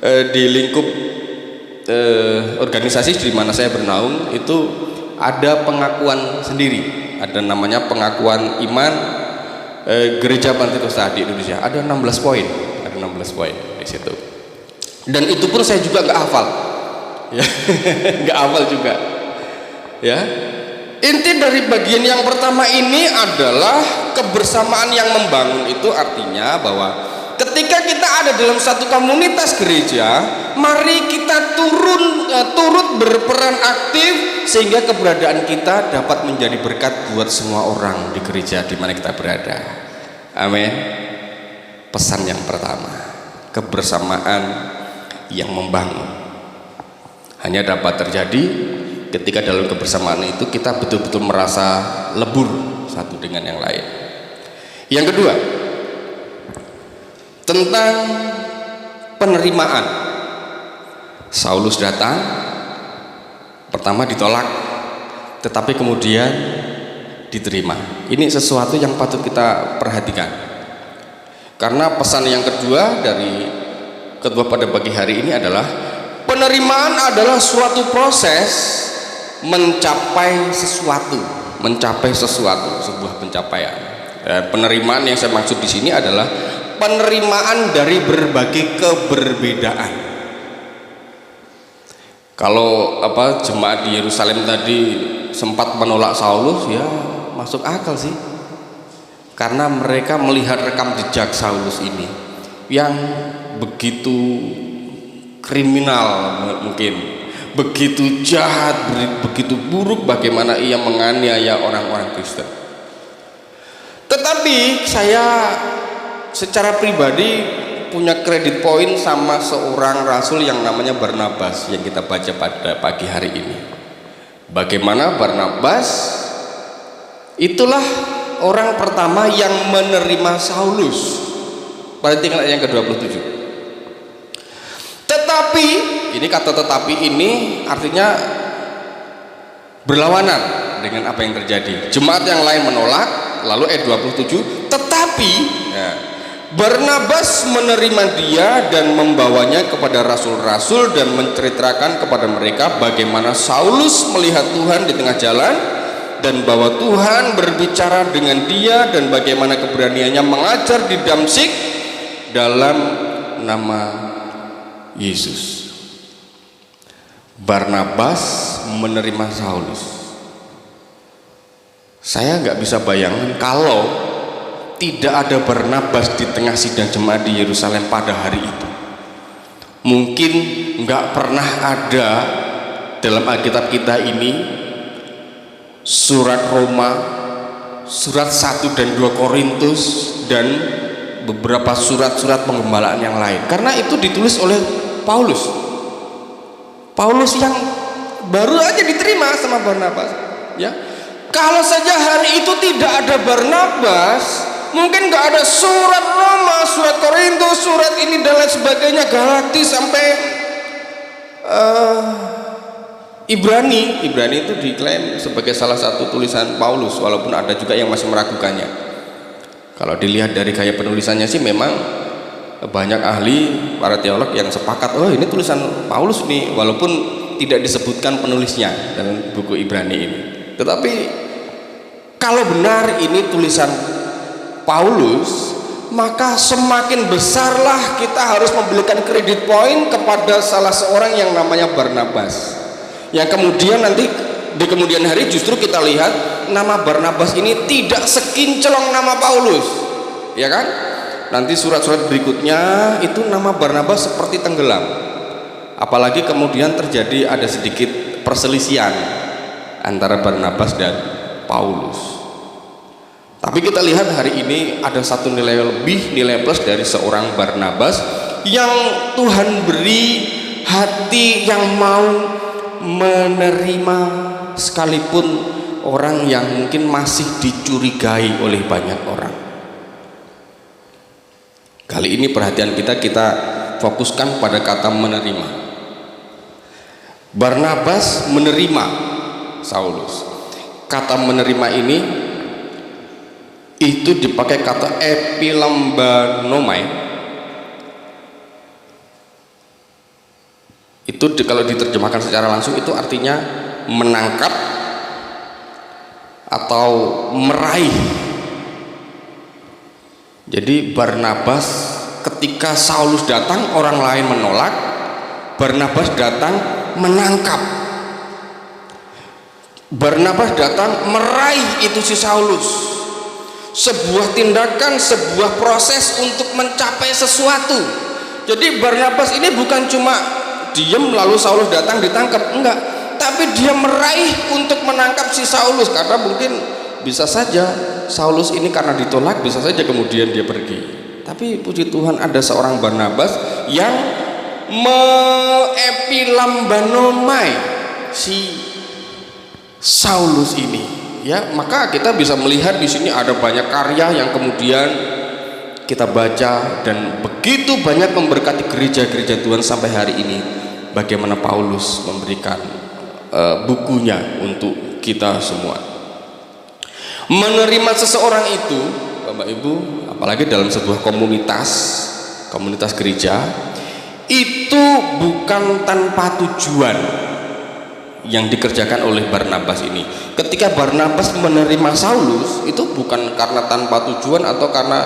Di lingkup organisasi di mana saya bernaung itu ada pengakuan sendiri, ada namanya pengakuan iman gereja Pantekosta di Indonesia. Ada 16 poin di situ. Dan itu pun saya juga nggak hafal, ya, nggak hafal juga. Ya, inti dari bagian yang pertama ini adalah kebersamaan yang membangun. Itu artinya bahwa ketika kita ada dalam satu komunitas gereja, mari kita turut berperan aktif sehingga keberadaan kita dapat menjadi berkat buat semua orang di gereja di mana kita berada. Amin. Pesan yang pertama, kebersamaan yang membangun hanya dapat terjadi ketika dalam kebersamaan itu kita betul-betul merasa lebur satu dengan yang lain. Yang kedua, tentang penerimaan. Saulus datang, pertama ditolak, tetapi kemudian diterima. Ini sesuatu yang patut kita perhatikan, karena pesan yang kedua dari khotbah pada pagi hari ini adalah penerimaan adalah suatu proses mencapai sesuatu, sebuah pencapaian. Penerimaan yang saya maksud di sini adalah penerimaan dari berbagai keberbedaan. Kalau jemaat di Yerusalem tadi sempat menolak Saulus, ya masuk akal sih, karena mereka melihat rekam jejak Saulus ini yang begitu kriminal, mungkin begitu jahat, begitu buruk bagaimana ia menganiaya orang-orang Kristen. Tetapi saya secara pribadi punya kredit poin sama seorang rasul yang namanya Barnabas yang kita baca pada pagi hari ini. Bagaimana Barnabas itulah orang pertama yang menerima Saulus. Perhatikan ayat yang ke-27. Tetapi, ini kata tetapi ini artinya berlawanan dengan apa yang terjadi. Jemaat yang lain menolak, lalu ayat 27, tetapi ya, Barnabas menerima dia dan membawanya kepada rasul-rasul dan menceritakan kepada mereka bagaimana Saulus melihat Tuhan di tengah jalan dan bahwa Tuhan berbicara dengan dia dan bagaimana keberaniannya mengajar di Damsyik dalam nama Yesus. Barnabas menerima Saulus. Saya nggak bisa bayangkan kalau tidak ada Barnabas di tengah sidang jemaat di Yerusalem pada hari itu. Mungkin nggak pernah ada dalam Alkitab kita ini surat Roma, surat 1 dan 2 Korintus, dan beberapa surat-surat penggembalaan yang lain, karena itu ditulis oleh Paulus yang baru aja diterima sama Barnabas. Ya, kalau saja hari itu tidak ada Barnabas, mungkin nggak ada surat Roma, surat Korintus, surat ini dan lain sebagainya, Galati sampai Ibrani itu diklaim sebagai salah satu tulisan Paulus, walaupun ada juga yang masih meragukannya. Kalau dilihat dari gaya penulisannya sih memang banyak ahli, para teolog yang sepakat, oh ini tulisan Paulus nih, walaupun tidak disebutkan penulisnya dalam buku Ibrani ini. Tetapi kalau benar ini tulisan Paulus, maka semakin besarlah kita harus memberikan kredit poin kepada salah seorang yang namanya Barnabas, yang kemudian nanti di kemudian hari justru kita lihat nama Barnabas ini tidak sekinclong nama Paulus, ya kan? Nanti surat-surat berikutnya itu nama Barnabas seperti tenggelam. Apalagi kemudian terjadi ada sedikit perselisihan antara Barnabas dan Paulus. Tapi kita lihat hari ini ada satu nilai lebih, nilai plus dari seorang Barnabas yang Tuhan beri hati yang mau menerima sekalipun orang yang mungkin masih dicurigai oleh banyak orang. Kali ini perhatian kita fokuskan pada kata menerima. Barnabas menerima Saulus. Kata menerima ini itu dipakai kata epilambanomai. Itu kalau diterjemahkan secara langsung itu artinya menangkap atau meraih. Jadi Barnabas ketika Saulus datang orang lain menolak, Barnabas datang menangkap. Barnabas datang meraih itu si Saulus. Sebuah tindakan, sebuah proses untuk mencapai sesuatu. Jadi Barnabas ini bukan cuma diam lalu Saulus datang ditangkap, enggak, tapi dia meraih untuk menangkap si Saulus, karena mungkin bisa saja Saulus ini karena ditolak bisa saja kemudian dia pergi. Tapi puji Tuhan ada seorang Barnabas yang epilambanomai si Saulus ini. Ya, maka kita bisa melihat di sini ada banyak karya yang kemudian kita baca dan begitu banyak memberkati gereja-gereja Tuhan sampai hari ini. Bagaimana Paulus memberikan bukunya untuk kita semua. Menerima seseorang itu, Bapak Ibu, apalagi dalam sebuah komunitas gereja, itu bukan tanpa tujuan yang dikerjakan oleh Barnabas ini. Ketika Barnabas menerima Saulus itu bukan karena tanpa tujuan atau karena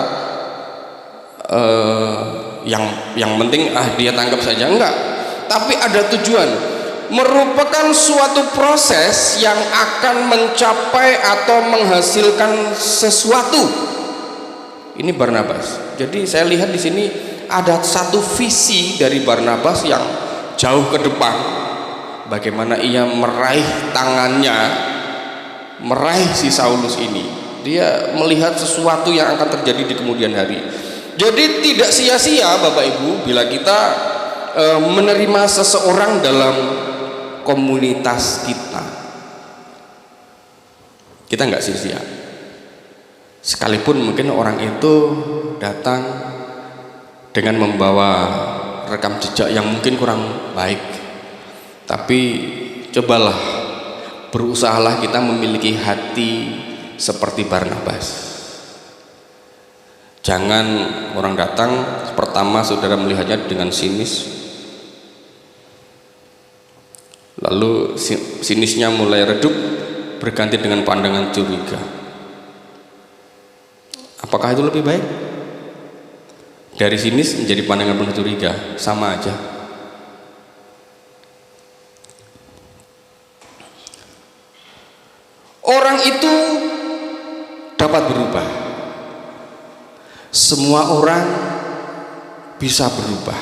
yang penting dia tangkap saja, enggak, tapi ada tujuan, merupakan suatu proses yang akan mencapai atau menghasilkan sesuatu. Ini Barnabas. Jadi saya lihat di sini ada satu visi dari Barnabas yang jauh ke depan. Bagaimana ia meraih tangannya, meraih si Saulus ini. Dia melihat sesuatu yang akan terjadi di kemudian hari. Jadi tidak sia-sia Bapak Ibu bila kita menerima seseorang dalam komunitas kita. Kita nggak sia-sia. Sekalipun mungkin orang itu datang dengan membawa rekam jejak yang mungkin kurang baik. Tapi cobalah, berusahalah kita memiliki hati seperti Barnabas. Jangan orang datang pertama saudara melihatnya dengan sinis, lalu sinisnya mulai redup berganti dengan pandangan curiga. Apakah itu lebih baik? Dari sinis menjadi pandangan penuh curiga, sama aja. Orang itu dapat berubah. Semua orang bisa berubah.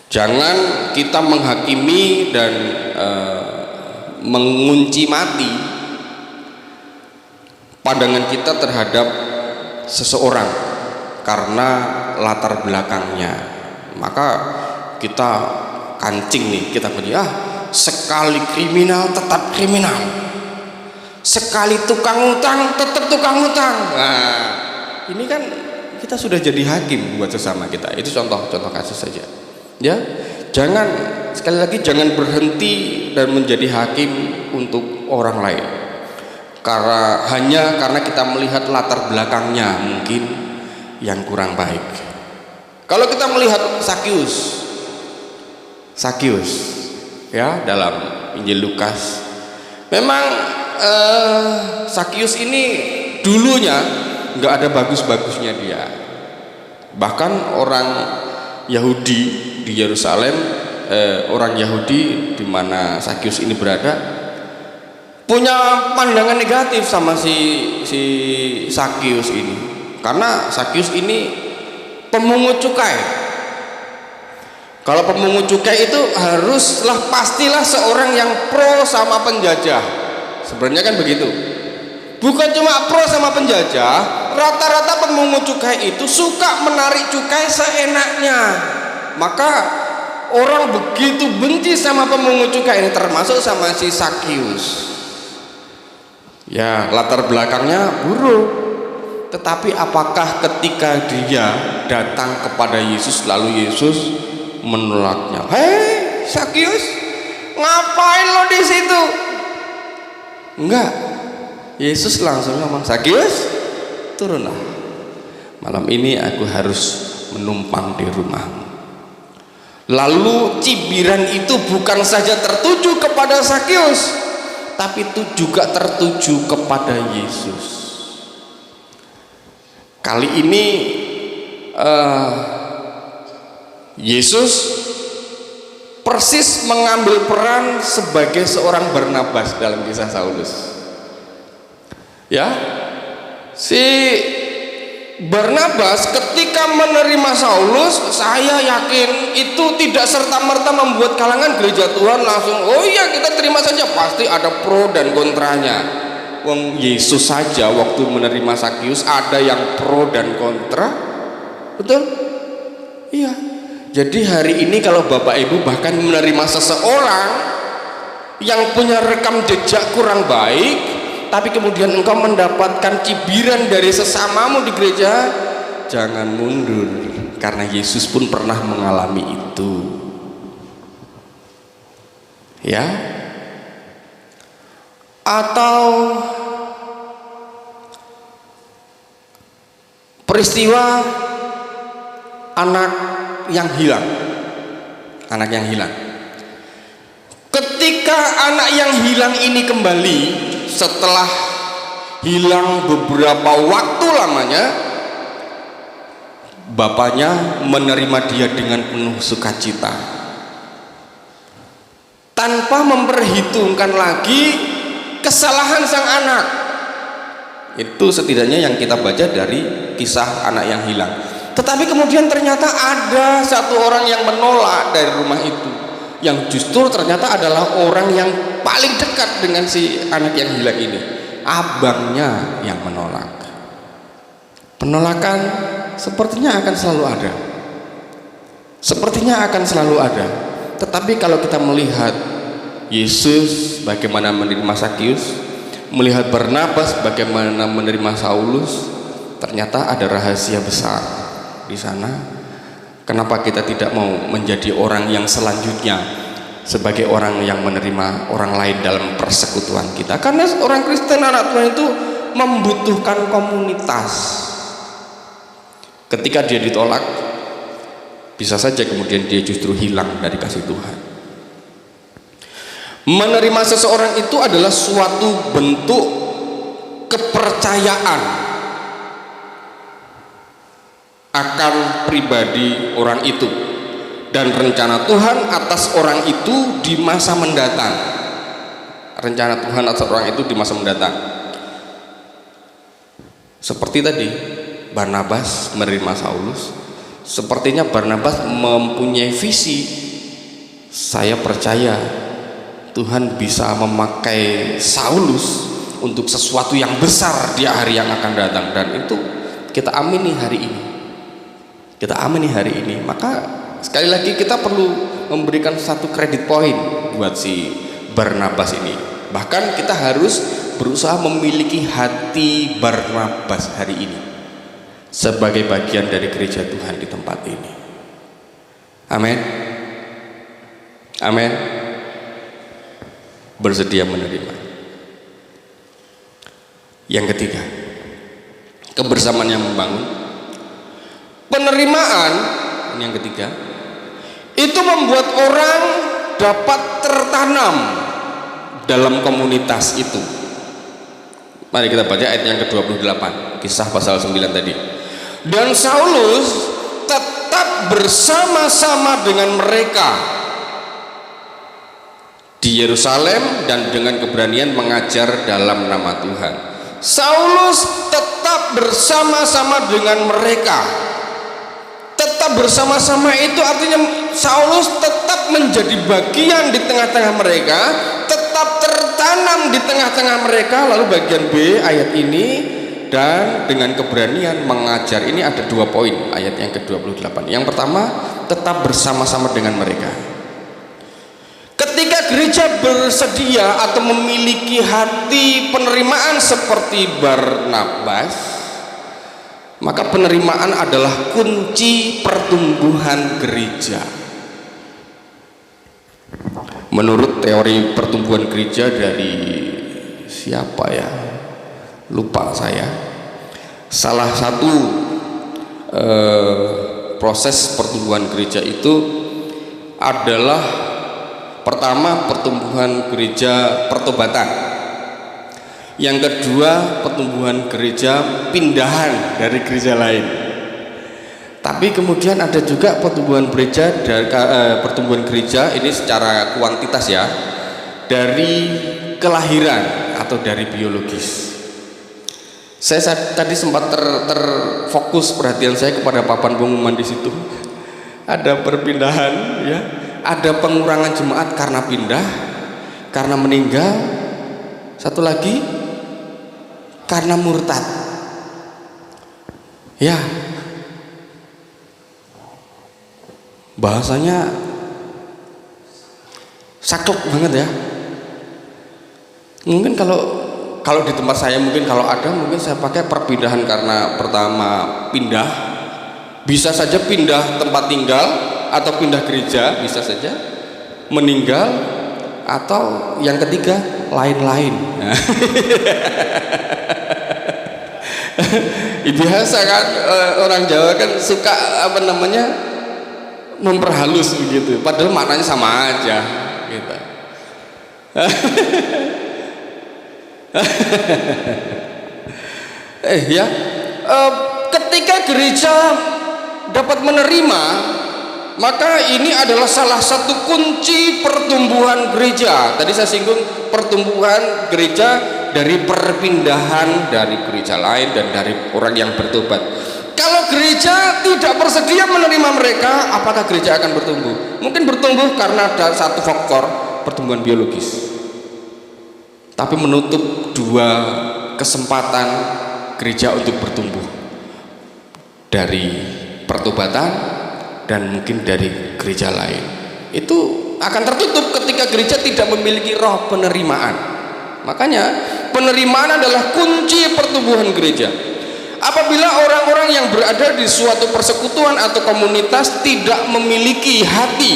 Jangan kita menghakimi dan mengunci mati pandangan kita terhadap seseorang karena latar belakangnya. Maka kita kancing nih, kita punya sekali kriminal tetap kriminal. Sekali tukang utang tetap tukang utang. Nah, ini kan kita sudah jadi hakim buat sesama kita. Itu contoh kasus saja. Ya, jangan, sekali lagi jangan berhenti dan menjadi hakim untuk orang lain. Hanya karena kita melihat latar belakangnya mungkin yang kurang baik. Kalau kita melihat Sakius, ya, dalam Injil Lukas, memang Sakius ini dulunya nggak ada bagus-bagusnya dia. Bahkan orang Yahudi di Yerusalem, orang Yahudi di mana Sakius ini berada, punya pandangan negatif sama si Sakius ini, karena Sakius ini pemungut cukai. Kalau pemungut cukai itu pastilah seorang yang pro sama penjajah. Sebenarnya kan begitu. Bukan cuma pro sama penjajah, rata-rata pemungut cukai itu suka menarik cukai seenaknya. Maka orang begitu benci sama pemungut cukai ini, termasuk sama si Sakius. Ya, latar belakangnya buruk. Tetapi apakah ketika dia datang kepada Yesus lalu Yesus menolaknya? Hei Sakius, ngapain lo di situ? Enggak. Yesus langsung ngomong, Sakius, turunlah. Malam ini aku harus menumpang di rumahmu. Lalu cibiran itu bukan saja tertuju kepada Sakius, tapi itu juga tertuju kepada Yesus. Kali ini Yesus persis mengambil peran sebagai seorang Barnabas dalam kisah Saulus. Ya, si Barnabas ketika menerima Saulus, saya yakin itu tidak serta-merta membuat kalangan gereja Tuhan langsung, oh iya kita terima saja. Pasti ada pro dan kontranya. Wong Yesus saja waktu menerima Sakius ada yang pro dan kontra. Betul? Iya. Jadi hari ini kalau Bapak Ibu bahkan menerima seseorang yang punya rekam jejak kurang baik, tapi kemudian engkau mendapatkan cibiran dari sesamamu di gereja, jangan mundur, karena Yesus pun pernah mengalami itu. Ya. Atau peristiwa anak yang hilang. Anak yang hilang. Ketika anak yang hilang ini kembali setelah hilang beberapa waktu lamanya, bapaknya menerima dia dengan penuh sukacita tanpa memperhitungkan lagi kesalahan sang anak. Itu setidaknya yang kita baca dari kisah anak yang hilang. Tetapi kemudian ternyata ada satu orang yang menolak dari rumah itu, yang justru ternyata adalah orang yang paling dekat dengan si anak yang hilang ini. Abangnya yang menolak. Penolakan sepertinya akan selalu ada. Sepertinya akan selalu ada. Tetapi kalau kita melihat Yesus bagaimana menerima Sakius, melihat Barnabas bagaimana menerima Saulus, ternyata ada rahasia besar di sana. Kenapa kita tidak mau menjadi orang yang selanjutnya sebagai orang yang menerima orang lain dalam persekutuan kita? Karena orang Kristen, anak Tuhan itu membutuhkan komunitas. Ketika dia ditolak, bisa saja kemudian dia justru hilang dari kasih Tuhan. Menerima seseorang itu adalah suatu bentuk kepercayaan akan pribadi orang itu dan rencana Tuhan atas orang itu di masa mendatang. Rencana Tuhan atas orang itu di masa mendatang. Seperti tadi Barnabas menerima Saulus, sepertinya Barnabas mempunyai visi. Saya percaya Tuhan bisa memakai Saulus untuk sesuatu yang besar di hari yang akan datang, dan itu kita amini hari ini. Kita amini hari ini. Maka sekali lagi kita perlu memberikan satu kredit poin buat si Barnabas ini. Bahkan kita harus berusaha memiliki hati Barnabas hari ini sebagai bagian dari gereja Tuhan di tempat ini. Amin. Amin. Bersedia menerima. Yang ketiga, kebersamaan yang membangun. Penerimaan, ini yang ketiga, itu membuat orang dapat tertanam dalam komunitas itu. Mari kita baca ayat yang ke-28, kisah pasal 9 tadi. Dan Saulus tetap bersama-sama dengan mereka di Yerusalem dan dengan keberanian mengajar dalam nama Tuhan. Saulus tetap bersama-sama dengan mereka. Tetap bersama-sama itu artinya Saulus tetap menjadi bagian di tengah-tengah mereka, tetap tertanam di tengah-tengah mereka. Lalu bagian B ayat ini, dan dengan keberanian mengajar. Ini ada 2 poin ayat yang ke-28. Yang pertama, tetap bersama-sama dengan mereka. Ketika gereja bersedia atau memiliki hati penerimaan seperti Barnabas, maka penerimaan adalah kunci pertumbuhan gereja. Menurut teori pertumbuhan gereja dari siapa ya? Lupa saya. Salah satu proses pertumbuhan gereja itu adalah pertama pertumbuhan gereja pertobatan, yang kedua pertumbuhan gereja pindahan dari gereja lain. Tapi kemudian ada juga pertumbuhan gereja ini secara kuantitas ya, dari kelahiran atau dari biologis. Saya tadi sempat terfokus perhatian saya kepada papan pengumuman di situ. Ada perpindahan ya, ada pengurangan jemaat karena pindah, karena meninggal, satu lagi karena murtad. Ya, bahasanya saklek banget ya. Mungkin kalau di tempat saya, mungkin kalau ada, mungkin saya pakai perpindahan karena pertama pindah, bisa saja pindah tempat tinggal atau pindah gereja, bisa saja meninggal, atau yang ketiga lain-lain. Biasa kan orang Jawa kan suka memperhalus begitu, padahal maknanya sama aja gitu. Ketika gereja dapat menerima, maka ini adalah salah satu kunci pertumbuhan gereja. Tadi saya singgung pertumbuhan gereja dari perpindahan dari gereja lain dan dari orang yang bertobat. Kalau gereja tidak bersedia menerima mereka, apakah gereja akan bertumbuh? Mungkin bertumbuh karena ada satu faktor pertumbuhan biologis, tapi menutup 2 kesempatan gereja untuk bertumbuh, dari pertobatan dan mungkin dari gereja lain. Itu akan tertutup ketika gereja tidak memiliki roh penerimaan. Makanya penerimaan adalah kunci pertumbuhan gereja. Apabila orang-orang yang berada di suatu persekutuan atau komunitas tidak memiliki hati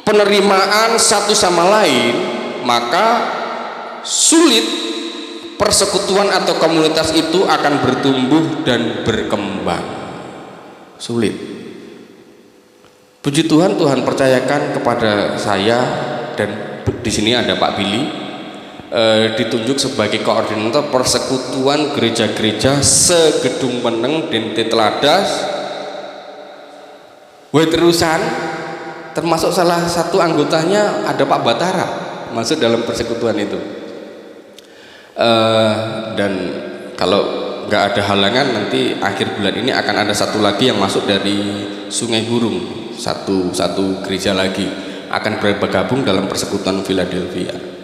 penerimaan satu sama lain, maka sulit persekutuan atau komunitas itu akan bertumbuh dan berkembang. Sulit. Puji Tuhan, Tuhan percayakan kepada saya, dan di sini ada Pak Billy, ditunjuk sebagai koordinator persekutuan gereja-gereja segedung Meneng Dente Teladas Weterusan, termasuk salah satu anggotanya ada Pak Batara masuk dalam persekutuan itu. Dan kalau nggak ada halangan, nanti akhir bulan ini akan ada satu lagi yang masuk dari Sungai Burung, satu gereja lagi akan bergabung dalam persekutuan Philadelphia.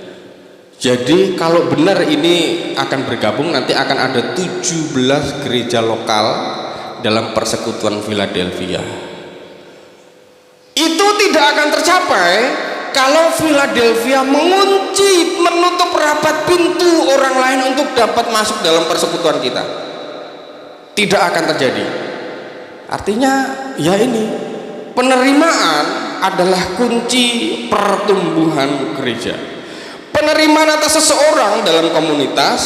Jadi kalau benar ini akan bergabung, nanti akan ada 17 gereja lokal dalam persekutuan Philadelphia. Itu tidak akan tercapai kalau Philadelphia mengunci, menutup rapat pintu orang lain untuk dapat masuk dalam persekutuan kita. Tidak akan terjadi. Artinya ya ini, penerimaan adalah kunci pertumbuhan gereja. Penerimaan atas seseorang dalam komunitas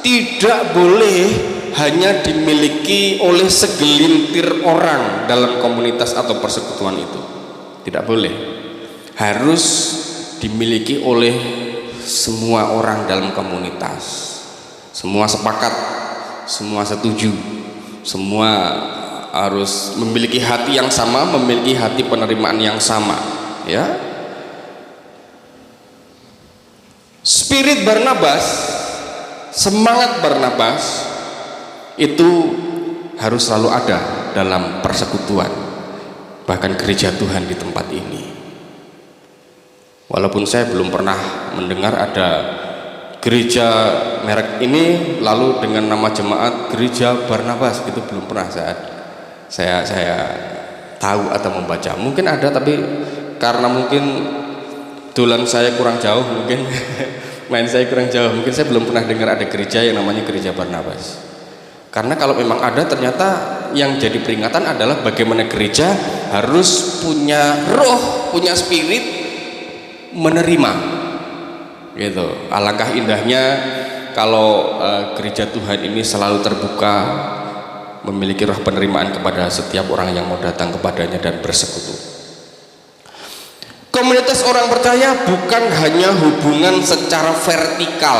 tidak boleh hanya dimiliki oleh segelintir orang dalam komunitas atau persekutuan itu. Tidak boleh. Harus dimiliki oleh semua orang dalam komunitas. Semua sepakat, semua setuju, semua harus memiliki hati yang sama, memiliki hati penerimaan yang sama, ya. spirit Barnabas, semangat Barnabas itu harus selalu ada dalam persekutuan, bahkan gereja Tuhan di tempat ini. Walaupun saya belum pernah mendengar ada gereja merek ini lalu dengan nama jemaat Gereja Barnabas, itu belum pernah saya tahu atau membaca. Mungkin ada, tapi karena mungkin dolan saya kurang jauh, mungkin main saya kurang jauh, mungkin saya belum pernah dengar ada gereja yang namanya Gereja Barnabas. Karena kalau memang ada, ternyata yang jadi peringatan adalah bagaimana gereja harus punya roh, punya spirit menerima, gitu. Alangkah indahnya kalau gereja Tuhan ini selalu terbuka, memiliki roh penerimaan kepada setiap orang yang mau datang kepadanya dan bersekutu. Komunitas orang percaya bukan hanya hubungan secara vertikal,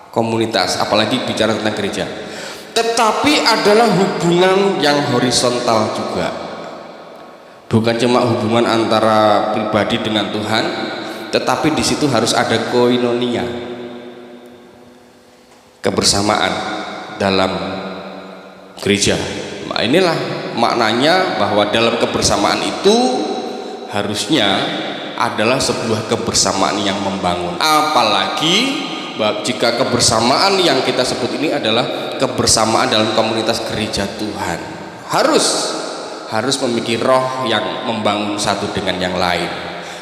komunitas, apalagi bicara tentang gereja, tetapi adalah hubungan yang horizontal juga. Bukan cuma hubungan antara pribadi dengan Tuhan, tetapi di situ harus ada koinonia, kebersamaan dalam gereja. Nah, inilah maknanya bahwa dalam kebersamaan itu harusnya adalah sebuah kebersamaan yang membangun. Apalagi jika kebersamaan yang kita sebut ini adalah kebersamaan dalam komunitas gereja Tuhan, harus memiliki roh yang membangun satu dengan yang lain.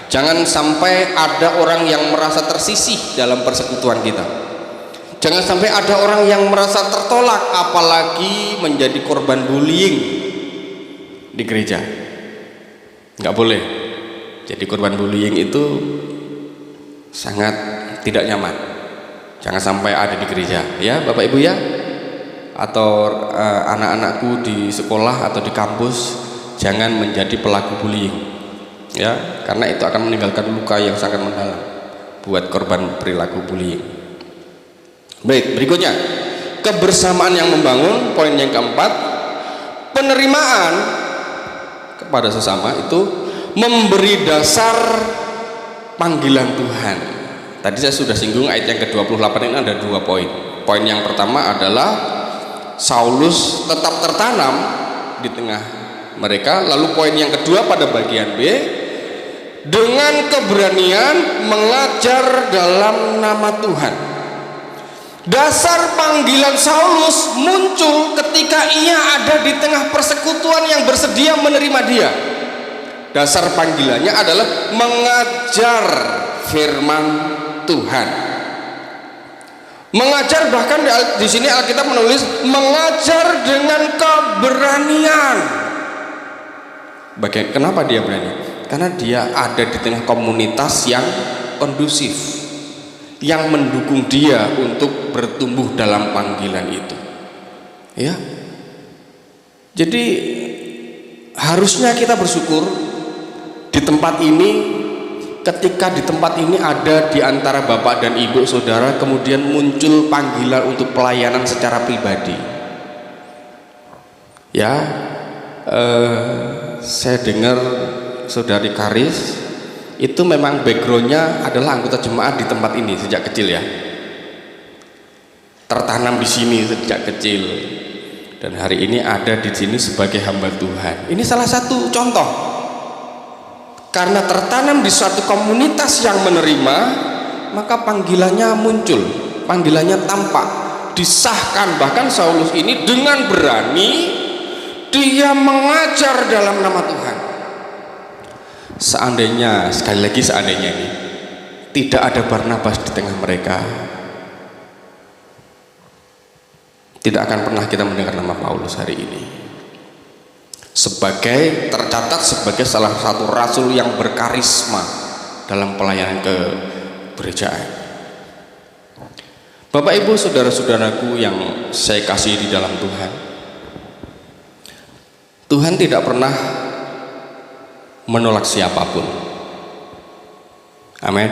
Jangan sampai ada orang yang merasa tersisih dalam persekutuan kita. Jangan sampai ada orang yang merasa tertolak, apalagi menjadi korban bullying di gereja. Nggak boleh. Jadi korban bullying itu sangat tidak nyaman. Jangan sampai ada di gereja, ya Bapak Ibu ya, atau anak-anakku di sekolah atau di kampus, jangan menjadi pelaku bullying, ya, karena itu akan meninggalkan luka yang sangat mendalam buat korban perilaku bullying. Baik, berikutnya kebersamaan yang membangun. Poin yang keempat, penerimaan kepada sesama itu memberi dasar panggilan Tuhan. Tadi saya sudah singgung ayat yang ke-28 ini ada 2 poin. Poin yang pertama adalah Saulus tetap tertanam di tengah mereka. Lalu poin yang kedua pada bagian B, dengan keberanian mengajar dalam nama Tuhan. Dasar panggilan Saulus muncul ketika ia ada di tengah persekutuan yang bersedia menerima dia. Dasar panggilannya adalah mengajar firman Tuhan. Mengajar, bahkan di sini Alkitab menulis mengajar dengan keberanian. Kenapa dia berani? Karena dia ada di tengah komunitas yang kondusif, yang mendukung dia untuk bertumbuh dalam panggilan itu. Ya. Jadi harusnya kita bersyukur di tempat ini, ketika di tempat ini ada di antara bapak dan ibu saudara kemudian muncul panggilan untuk pelayanan secara pribadi. Ya, saya dengar saudari Karis itu memang backgroundnya adalah anggota jemaat di tempat ini sejak kecil ya, tertanam di sini sejak kecil, dan hari ini ada di sini sebagai hamba Tuhan. Ini salah satu contoh. Karena tertanam di suatu komunitas yang menerima, maka panggilannya muncul, panggilannya tampak, disahkan. Bahkan Saulus ini dengan berani dia mengajar dalam nama Tuhan. Seandainya, sekali lagi seandainya ini tidak ada Barnabas di tengah mereka, tidak akan pernah kita mendengar nama Paulus hari ini. Tercatat sebagai salah satu rasul yang berkarisma dalam pelayanan kegerejaan. Bapak Ibu saudara-saudaraku yang saya kasih di dalam Tuhan, Tuhan tidak pernah menolak siapapun. Amin.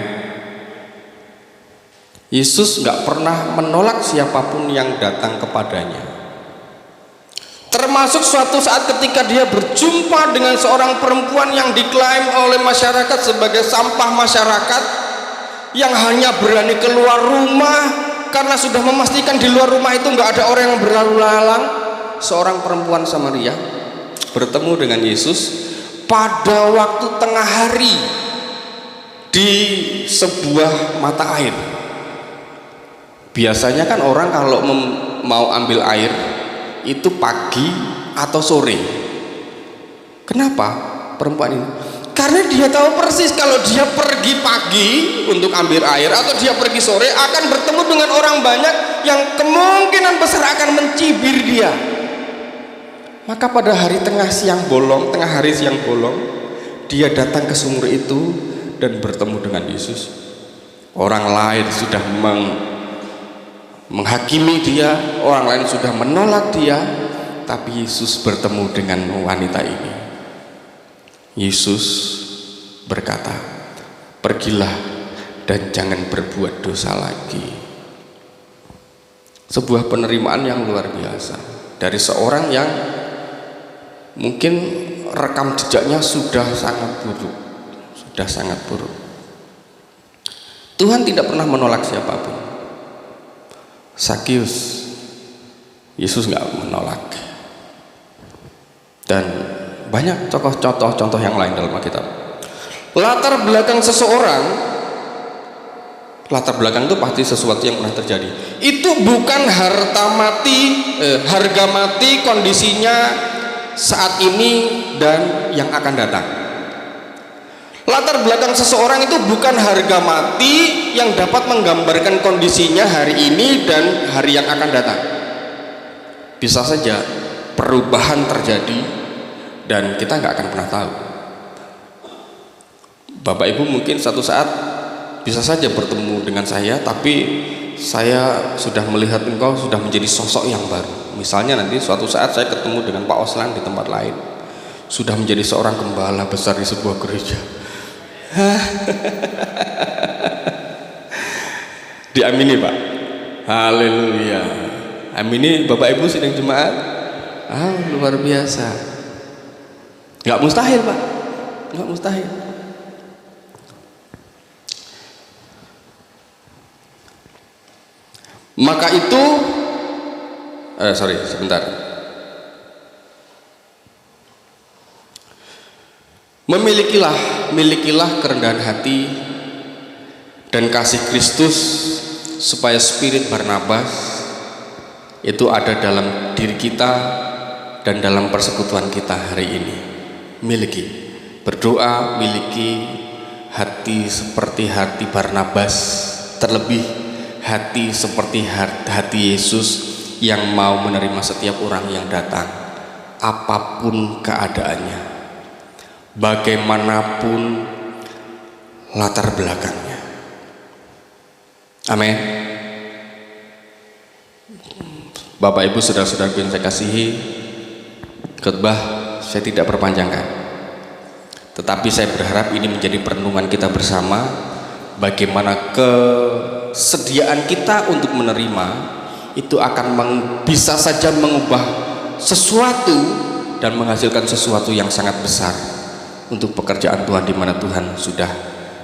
Yesus nggak pernah menolak siapapun yang datang kepadanya. Termasuk suatu saat ketika dia berjumpa dengan seorang perempuan yang diklaim oleh masyarakat sebagai sampah masyarakat, yang hanya berani keluar rumah karena sudah memastikan di luar rumah itu nggak ada orang yang berlalu lalang. Seorang perempuan Samaria bertemu dengan Yesus pada waktu tengah hari di sebuah mata air. Biasanya kan orang kalau mau ambil air itu pagi atau sore. Kenapa perempuan ini? Karena dia tahu persis kalau dia pergi pagi untuk ambil air atau dia pergi sore akan bertemu dengan orang banyak yang kemungkinan besar akan mencibir dia. Maka pada hari tengah hari siang bolong, dia datang ke sumur itu dan bertemu dengan Yesus. Orang lain sudah menghakimi dia, orang lain sudah menolak dia, tapi Yesus bertemu dengan wanita ini. Yesus berkata, "Pergilah dan jangan berbuat dosa lagi." Sebuah penerimaan yang luar biasa dari seorang yang mungkin rekam jejaknya sudah sangat buruk. Tuhan tidak pernah menolak siapapun. Sakius, Yesus nggak menolak. Dan banyak contoh yang lain dalam Alkitab. Latar belakang itu pasti sesuatu yang pernah terjadi. Itu bukan harga mati kondisinya saat ini dan yang akan datang. Latar belakang seseorang itu bukan harga mati yang dapat menggambarkan kondisinya hari ini dan hari yang akan datang. Bisa saja perubahan terjadi dan kita nggak akan pernah tahu. Bapak Ibu mungkin satu saat bisa saja bertemu dengan saya, tapi saya sudah melihat engkau sudah menjadi sosok yang baru. Misalnya nanti suatu saat saya ketemu dengan Pak Oslan di tempat lain, sudah menjadi seorang gembala besar di sebuah gereja. Diamini Pak. Haleluya. Amini Bapak Ibu sidang jemaat. Luar biasa. Gak mustahil Pak, gak mustahil. Maka itu sebentar. Milikilah kerendahan hati dan kasih Kristus supaya spirit Barnabas itu ada dalam diri kita dan dalam persekutuan kita hari ini. Berdoa, miliki hati seperti hati Barnabas, terlebih hati seperti hati Yesus yang mau menerima setiap orang yang datang, apapun keadaannya, bagaimanapun latar belakangnya. Amin. Bapak Ibu saudara-saudara yang saya kasihi, khotbah saya tidak perpanjangkan, tetapi saya berharap ini menjadi perenungan kita bersama, bagaimana kesediaan kita untuk menerima itu akan bisa saja mengubah sesuatu dan menghasilkan sesuatu yang sangat besar untuk pekerjaan Tuhan di mana Tuhan sudah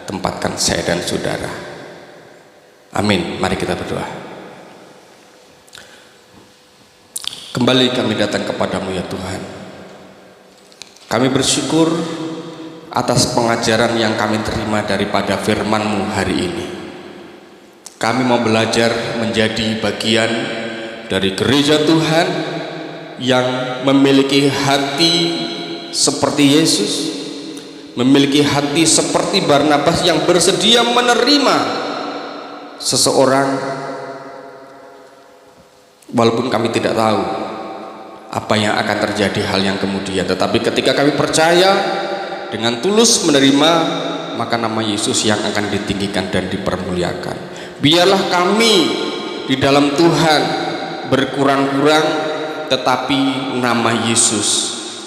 tempatkan saya dan saudara. Amin. Mari kita berdoa. Kembali kami datang kepadamu ya Tuhan. Kami bersyukur atas pengajaran yang kami terima daripada firman-Mu hari ini. Kami mau belajar menjadi bagian dari gereja Tuhan yang memiliki hati seperti Yesus, memiliki hati seperti Barnabas yang bersedia menerima seseorang walaupun kami tidak tahu apa yang akan terjadi hal yang kemudian, tetapi ketika kami percaya dengan tulus menerima, maka nama Yesus yang akan ditinggikan dan dipermuliakan. Biarlah kami di dalam Tuhan berkurang-kurang, tetapi nama Yesus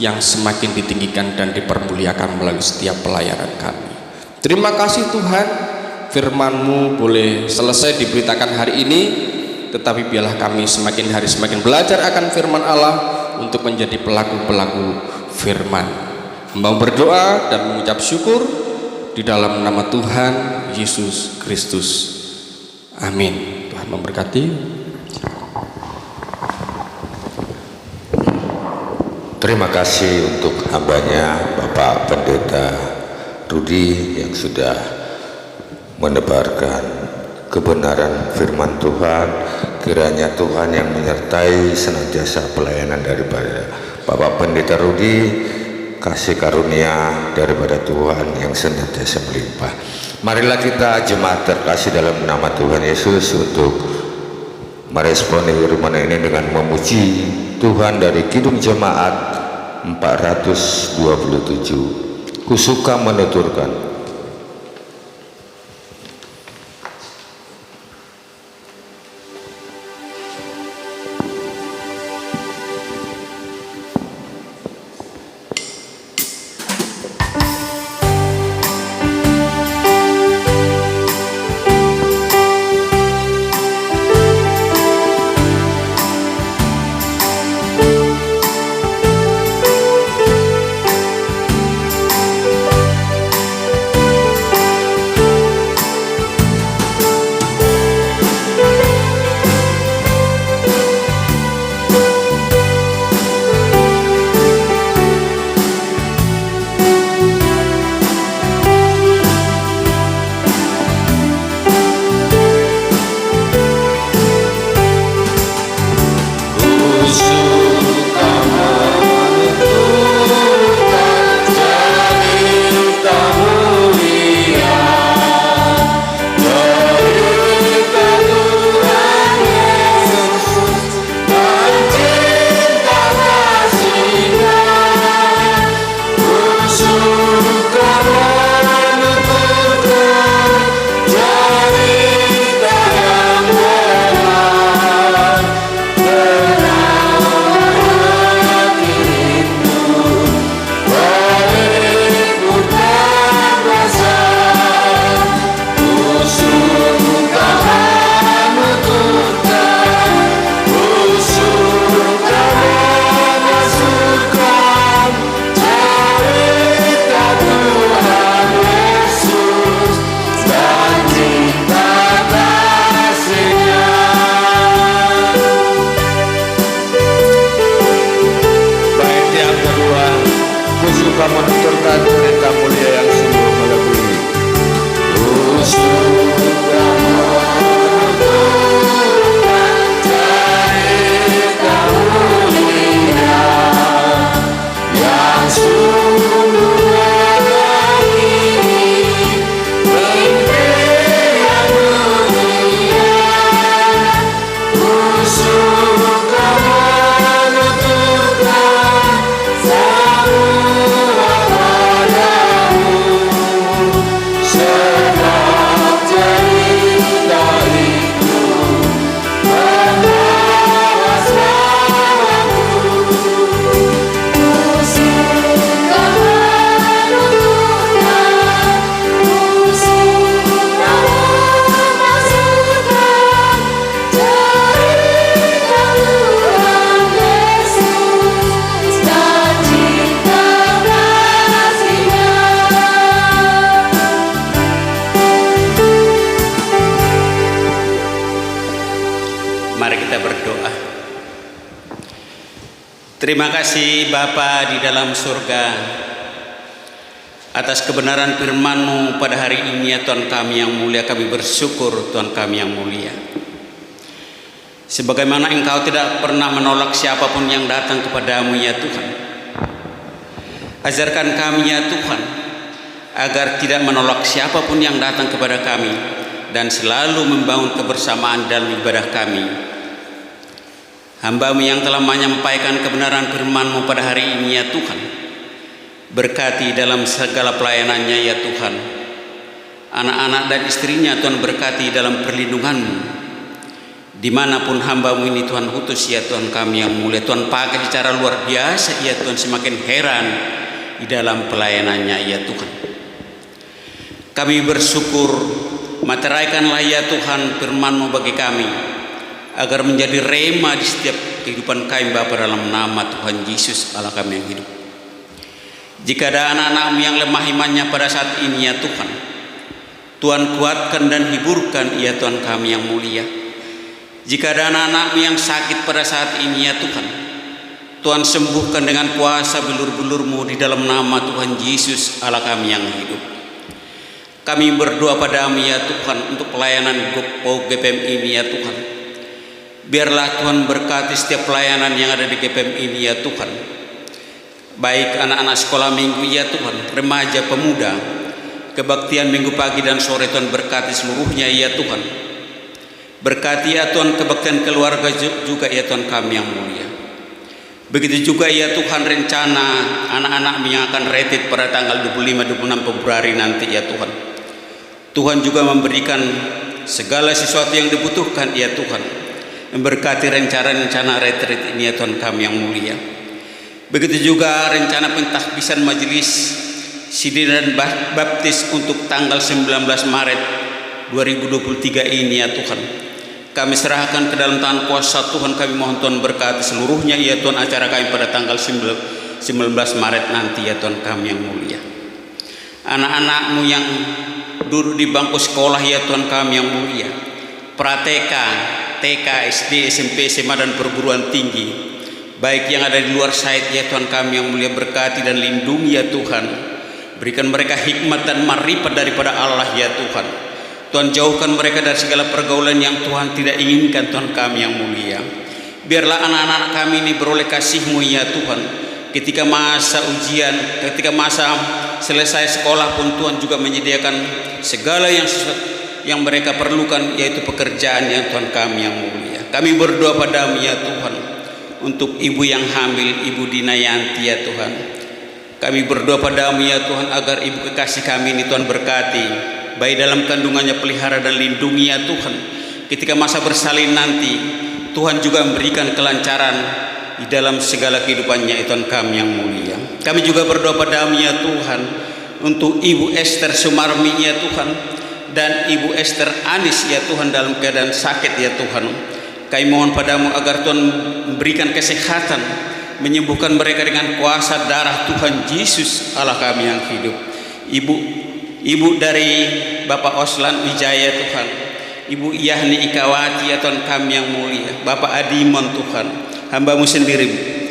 yang semakin ditinggikan dan dipermuliakan melalui setiap pelayanan kami. Terima kasih Tuhan, firman-Mu boleh selesai diberitakan hari ini, tetapi biarlah kami semakin hari semakin belajar akan firman Allah untuk menjadi pelaku-pelaku firman. Hamba berdoa dan mengucap syukur di dalam nama Tuhan Yesus Kristus. Amin. Tuhan memberkati. Terima kasih untuk hambanya Bapak Pendeta Rudi yang sudah menebarkan kebenaran firman Tuhan. Kiranya Tuhan yang menyertai senantiasa pelayanan daripada Bapak Pendeta Rudi, kasih karunia daripada Tuhan yang senantiasa melimpah. Marilah kita jemaat terkasih dalam nama Tuhan Yesus untuk meresponi firman ini dengan memuji Tuhan dari Kidung Jemaat 427. Kusuka menuturkan, menuturkan cerita mulia yang sungguh melebihi. Terima kasih Bapa di dalam surga atas kebenaran firman-Mu pada hari ini ya Tuhan kami yang mulia. Kami bersyukur Tuhan kami yang mulia. Sebagaimana Engkau tidak pernah menolak siapapun yang datang kepadamu ya Tuhan. Ajarkan kami ya Tuhan agar tidak menolak siapapun yang datang kepada kami dan selalu membangun kebersamaan dalam ibadah kami. Hamba-Mu yang telah menyampaikan kebenaran firman-Mu pada hari ini ya Tuhan, berkati dalam segala pelayanannya ya Tuhan. Anak-anak dan istrinya Tuhan berkati dalam perlindungan-Mu. Dimanapun hamba-Mu ini Tuhan utus ya Tuhan kami yang mulia, Tuhan pakai secara luar biasa ya Tuhan, semakin heran di dalam pelayanannya ya Tuhan. Kami bersyukur, materaikanlah ya Tuhan firman-Mu bagi kami, agar menjadi rema di setiap kehidupan kami Bapa dalam nama Tuhan Yesus Allah kami yang hidup. Jika ada anak-anak-Mu yang lemah imannya pada saat ini ya Tuhan, Tuhan kuatkan dan hiburkan ya Tuhan kami yang mulia. Jika ada anak-anak-Mu yang sakit pada saat ini ya Tuhan, Tuhan sembuhkan dengan kuasa belur-belur-Mu di dalam nama Tuhan Yesus Allah kami yang hidup. Kami berdoa padamu ya Tuhan untuk pelayanan GPM ini ya Tuhan. Biarlah Tuhan berkati setiap pelayanan yang ada di GPM ini ya Tuhan. Baik anak-anak sekolah minggu ya Tuhan, remaja, pemuda, kebaktian minggu pagi dan sore, Tuhan berkati seluruhnya ya Tuhan. Berkati ya Tuhan kebaktian keluarga juga ya Tuhan kami yang mulia. Begitu juga ya Tuhan rencana anak-anak yang akan retreat pada tanggal 25-26 Februari nanti ya Tuhan. Tuhan juga memberikan segala sesuatu yang dibutuhkan ya Tuhan. Memberkati rencana-rencana retreat ini ya Tuhan kami yang mulia. Begitu juga rencana pentahbisan majelis sidin dan baptis untuk tanggal 19 Maret 2023 ini ya Tuhan. Kami serahkan ke dalam tangan kuasa Tuhan. Kami mohon Tuhan berkati seluruhnya ya Tuhan acara kami pada tanggal 19 Maret nanti ya Tuhan kami yang mulia. Anak-anak-Mu yang duduk di bangku sekolah ya Tuhan kami yang mulia, pra-TK, TK, SD, SMP, SMA dan perguruan tinggi, baik yang ada di luar site ya Tuhan kami yang mulia, berkati dan lindungi ya Tuhan. Berikan mereka hikmat dan marifat daripada Allah ya Tuhan. Tuhan jauhkan mereka dari segala pergaulan yang Tuhan tidak inginkan Tuhan kami yang mulia. Biarlah anak-anak kami ini beroleh kasih-Mu ya Tuhan. Ketika masa ujian, ketika masa selesai sekolah pun Tuhan juga menyediakan segala yang mereka perlukan, yaitu pekerjaan yang Tuhan kami yang mulia. Kami berdoa padamu ya Tuhan untuk ibu yang hamil, Ibu Dina Yanti ya Tuhan. Kami berdoa padamu ya Tuhan agar ibu kekasih kami ini Tuhan berkati, baik dalam kandungannya pelihara dan lindungi ya Tuhan. Ketika masa bersalin nanti Tuhan juga memberikan kelancaran di dalam segala kehidupannya Tuhan kami yang mulia. Kami juga berdoa padamu ya Tuhan untuk Ibu Esther Sumarmi ya Tuhan, dan Ibu Esther Anis ya Tuhan dalam keadaan sakit ya Tuhan. Kami mohon padamu agar Tuhan memberikan kesehatan, menyembuhkan mereka dengan kuasa darah Tuhan Yesus Allah kami yang hidup. Ibu dari Bapak Oslan Wijaya Tuhan, Ibu Yahni Ikawati ya Tuhan kami yang mulia, Bapak Adimon Tuhan, hamba-Mu sendiri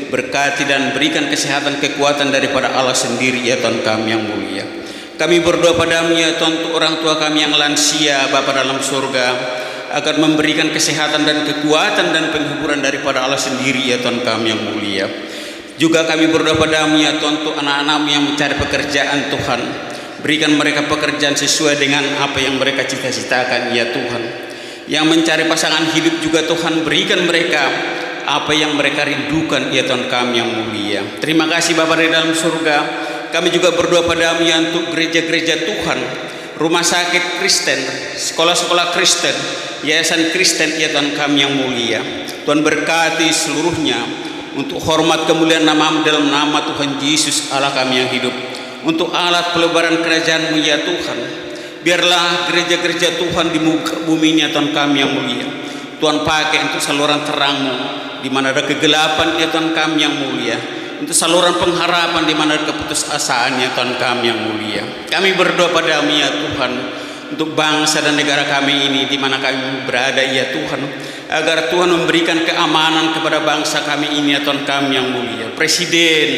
berkati dan berikan kesehatan, kekuatan daripada Allah sendiri ya Tuhan kami yang mulia. Kami berdoa padamu ya Tuhan untuk orang tua kami yang lansia, Bapa dalam surga, agar memberikan kesehatan dan kekuatan dan penghiburan daripada Allah sendiri ya Tuhan kami yang mulia. Juga kami berdoa padamu ya Tuhan untuk anak-anak-Mu yang mencari pekerjaan Tuhan. Berikan mereka pekerjaan sesuai dengan apa yang mereka cita-citakan ya Tuhan. Yang mencari pasangan hidup juga Tuhan, berikan mereka apa yang mereka rindukan ya Tuhan kami yang mulia. Terima kasih Bapa di dalam surga. Kami juga berdoa padamu ya untuk gereja-gereja Tuhan, rumah sakit Kristen, sekolah-sekolah Kristen, yayasan Kristen ya Tuhan kami yang mulia. Tuhan berkati seluruhnya untuk hormat kemuliaan nama-Mu dalam nama Tuhan Yesus Allah kami yang hidup. Untuk alat pelebaran kerajaan-Mu ya Tuhan, biarlah gereja-gereja Tuhan di muka bumi ini ya Tuhan kami yang mulia. Tuhan pakai untuk saluran terang-Mu di mana ada kegelapan ya Tuhan kami yang mulia, untuk saluran pengharapan di mana ada keputusasaan ya Tuhan kami yang mulia. Kami berdoa padamu ya Tuhan untuk bangsa dan negara kami ini di mana kami berada ya Tuhan, agar Tuhan memberikan keamanan kepada bangsa kami ini ya Tuhan kami yang mulia. Presiden,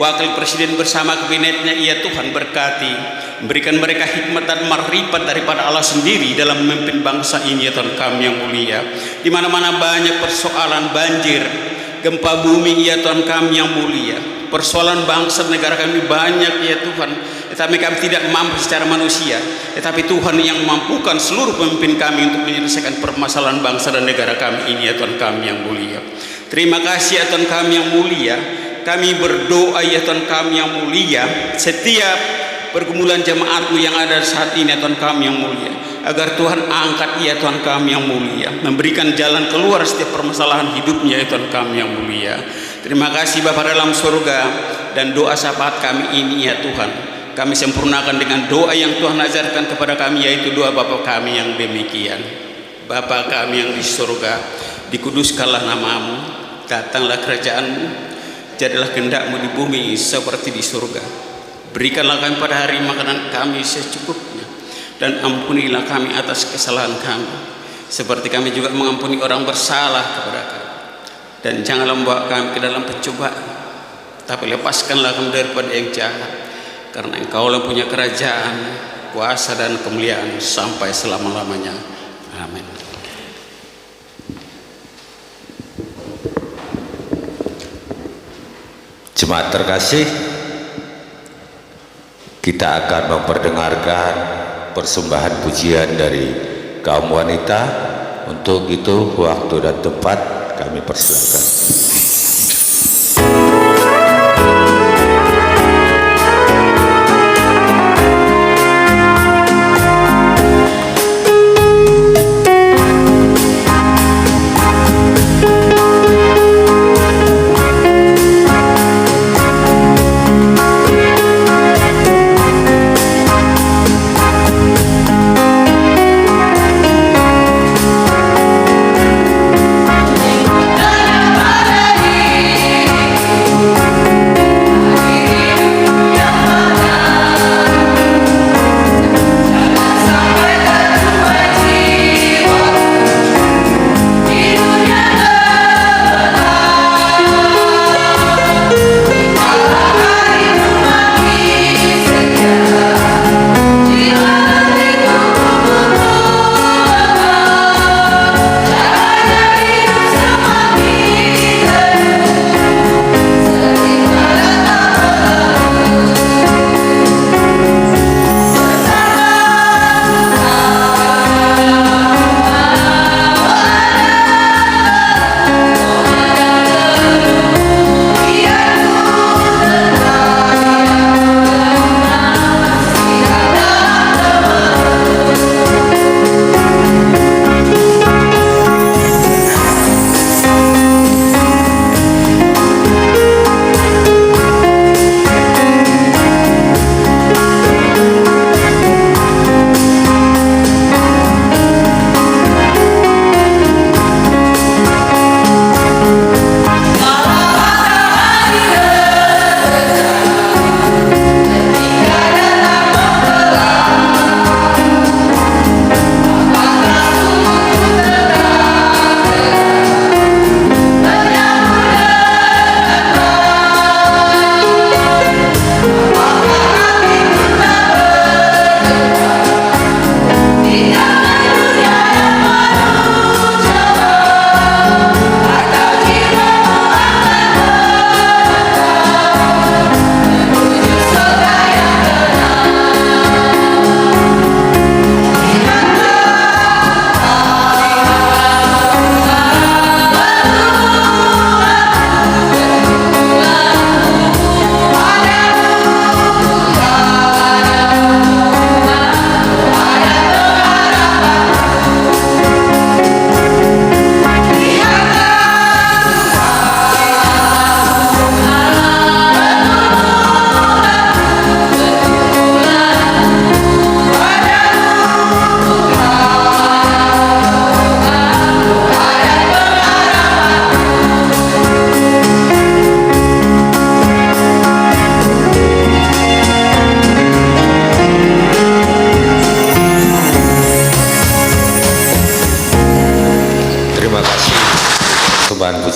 wakil presiden bersama kabinetnya ya Tuhan berkati, berikan mereka hikmat dan marifat daripada Allah sendiri dalam memimpin bangsa ini ya Tuhan kami yang mulia. Di mana-mana banyak persoalan banjir, gempa bumi ya Tuhan kami yang mulia. Persoalan bangsa negara kami banyak ya Tuhan, tetapi kami tidak mampu secara manusia, tetapi Tuhan yang memampukan seluruh pemimpin kami untuk menyelesaikan permasalahan bangsa dan negara kami ini ya Tuhan kami yang mulia. Terima kasih ya Tuhan kami yang mulia. Kami berdoa ya Tuhan kami yang mulia, setiap pergumulan jemaat-Mu yang ada saat ini ya Tuhan kami yang mulia, agar Tuhan angkat ya Tuhan kami yang mulia, memberikan jalan keluar setiap permasalahan hidupnya ya Tuhan kami yang mulia. Terima kasih Bapa dalam surga, dan doa syafaat kami ini ya Tuhan kami sempurnakan dengan doa yang Tuhan ajarkan kepada kami, yaitu doa Bapa kami yang demikian. Bapa kami yang di surga, dikuduskanlah nama-Mu, datanglah kerajaan-Mu, jadilah kehendak-Mu di bumi seperti di surga. Berikanlah kami pada hari makanan kami secukupnya, dan ampunilah kami atas kesalahan kami, seperti kami juga mengampuni orang bersalah kepada kami. Dan janganlah membawa kami ke dalam pencobaan, tapi lepaskanlah kami daripada yang jahat, karena Engkau-lah punya kerajaan, kuasa dan kemuliaan sampai selama-lamanya. Amin. Jemaat terkasih, kita akan memperdengarkan persembahan pujian dari kaum wanita. Untuk itu waktu dan tempat kami persilakan.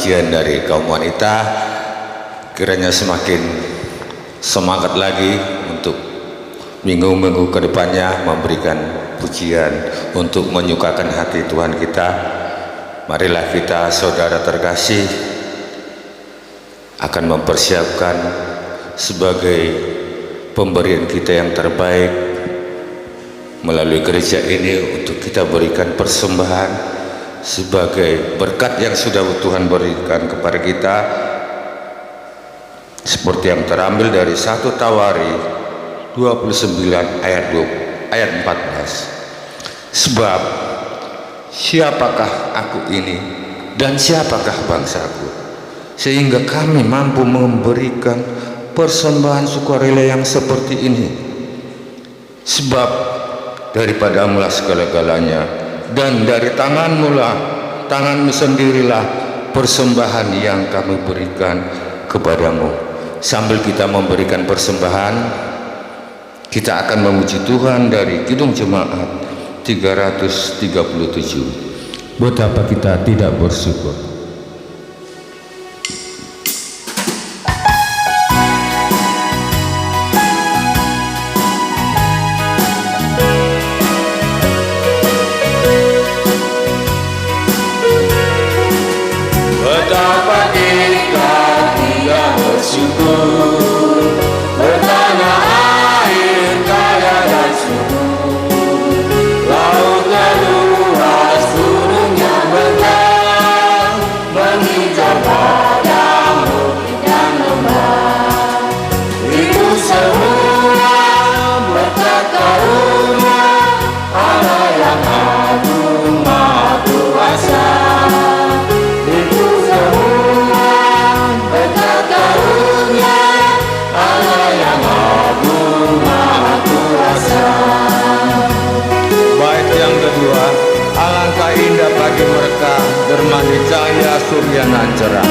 Pujian dari kaum wanita kiranya semakin semangat lagi untuk minggu-minggu ke depannya memberikan pujian untuk menyukakan hati Tuhan kita. Marilah kita saudara terkasih akan mempersiapkan sebagai pemberian kita yang terbaik melalui gereja ini untuk kita berikan persembahan sebagai berkat yang sudah Tuhan berikan kepada kita, seperti yang terambil dari 1 Tawari 29 ayat 14. Sebab siapakah aku ini dan siapakah bangsaku, sehingga kami mampu memberikan persembahan sukarela yang seperti ini. Sebab daripadamu-lah segala-galanya, dan dari tanganmu sendirilah persembahan yang kami berikan kepadamu. Sambil kita memberikan persembahan, kita akan memuji Tuhan dari Kidung Jemaat 337. Betapa kita tidak bersyukur. Betapa kita tidak bersyukur, bertanah air kaya dan subur, lautnya luas, gunungnya bentang, menghijau padang bukit dan lembah. Itu semua berkat karunia Allah yang agung maha kuasa. Itu semua berkat karunia Allah yang agung maha kuasa. Bait yang kedua, alangkah indah bagi mereka bermandi cahaya surya nan cerah.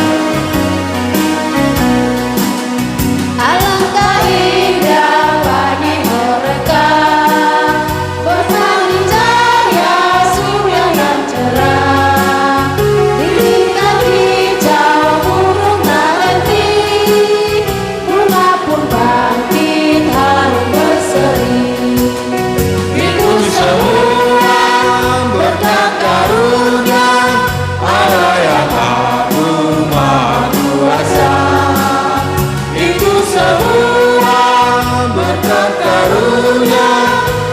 Alangkah indah bagi mereka bermandi cahaya surya yang cerah. Dilihat hijau burung nanti, bunga pun bangkit harum berseri. Itu semua berkat karunia Allah yang agung maha kuasa. Itu semua berkat karunia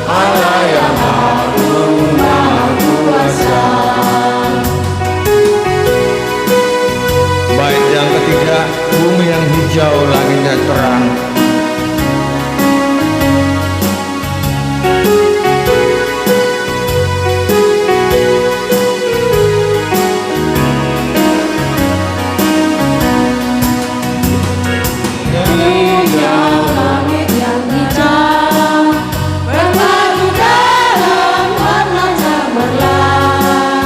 Allah yang agung maha kuasa. Bait yang ketiga, bumi yang hijau, langitnya terang. Hijau langit yang hijau berpadu dalam warna cemerlang,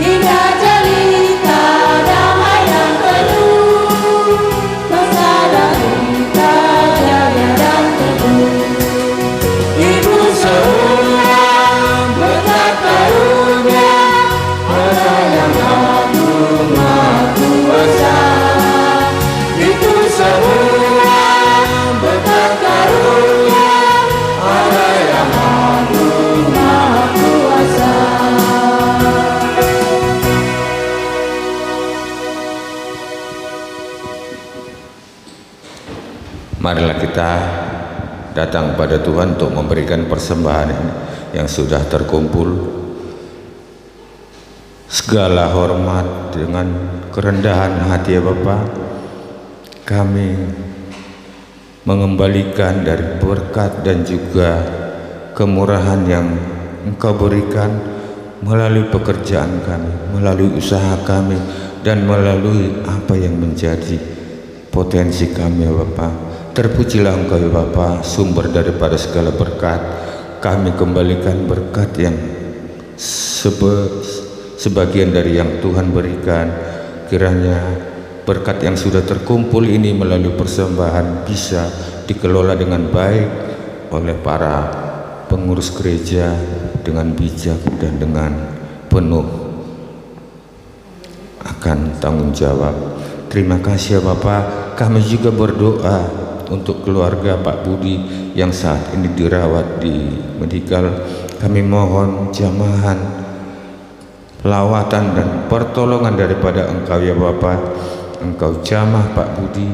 hingga jelita damai dan teduh, mesra derita jaya dan teduh. Itu semua berkat karunia Allah yang agung maha kuasa. Itu semua berkat karunia Allah yang agung maha kuasa. Marilah kita datang kepada Tuhan untuk memberikan persembahan ini yang sudah terkumpul. Segala hormat dengan kerendahan hati ya Bapa, kami mengembalikan dari berkat dan juga kemurahan yang Engkau berikan melalui pekerjaan kami, melalui usaha kami, dan melalui apa yang menjadi potensi kami ya Bapa. Terpujilah Engkau ya Bapa, sumber daripada segala berkat. Kami kembalikan berkat yang sebagian dari yang Tuhan berikan. Kiranya berkat yang sudah terkumpul ini melalui persembahan bisa dikelola dengan baik oleh para pengurus gereja dengan bijak dan dengan penuh akan tanggung jawab. Terima kasih ya Bapak. Kami juga berdoa untuk keluarga Pak Budi yang saat ini dirawat di medikal. Kami mohon jamahan, lawatan dan pertolongan daripada Engkau ya Bapak. Engkau jamah Pak Budi,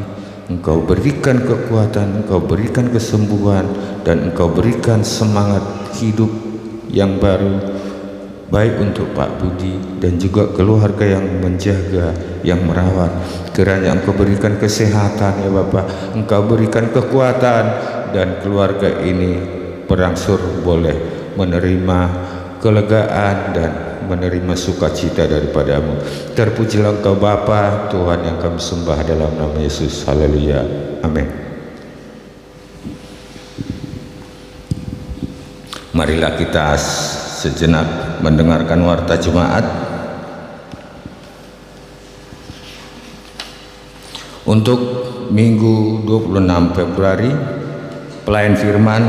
Engkau berikan kekuatan, Engkau berikan kesembuhan, dan Engkau berikan semangat hidup yang baru, baik untuk Pak Budi dan juga keluarga yang menjaga, yang merawat. Kiranya Engkau berikan kesehatan ya Bapak, Engkau berikan kekuatan, dan keluarga ini berangsur boleh menerima kelegaan dan menerima sukacita daripadamu. Terpujilah Engkau Bapa, Tuhan yang kami sembah dalam nama Yesus. Haleluya. Amin. Marilah kita sejenak mendengarkan warta Jumat. Untuk Minggu 26 Februari, pelayan firman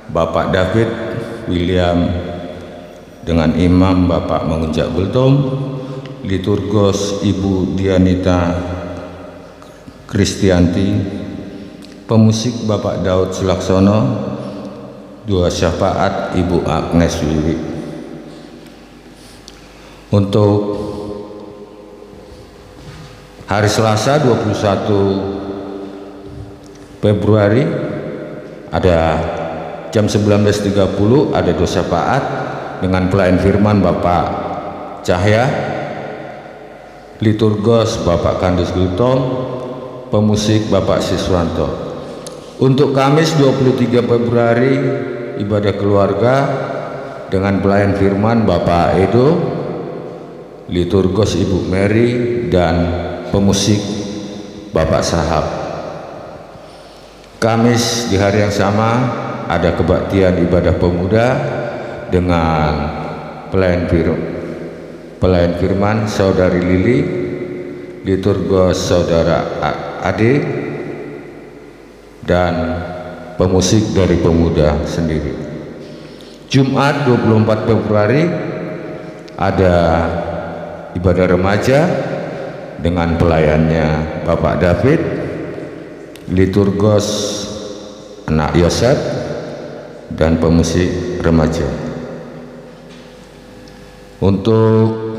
Bapak David William dengan imam Bapak Mengunjak Gultom, liturgos Ibu Dianita Kristianti, pemusik Bapak Daud Sulaksono, dua syafaat Ibu Agnes Wiwi. Untuk hari Selasa 21 Februari ada jam 19.30 ada dua syafaat dengan pelayan firman Bapak Cahya, liturgos Bapak Kandus Gultom, pemusik Bapak Siswanto. Untuk Kamis 23 Februari ibadah keluarga dengan pelayan firman Bapak Edo, liturgos Ibu Mary, dan pemusik Bapak Sahab. Kamis di hari yang sama ada kebaktian ibadah pemuda dengan pelayan firman Saudari Lili, liturgos Saudara Ade, dan pemusik dari pemuda sendiri. Jumat 24 Februari ada ibadah remaja dengan pelayannya Bapak David, liturgos anak Yosef, dan pemusik remaja. Untuk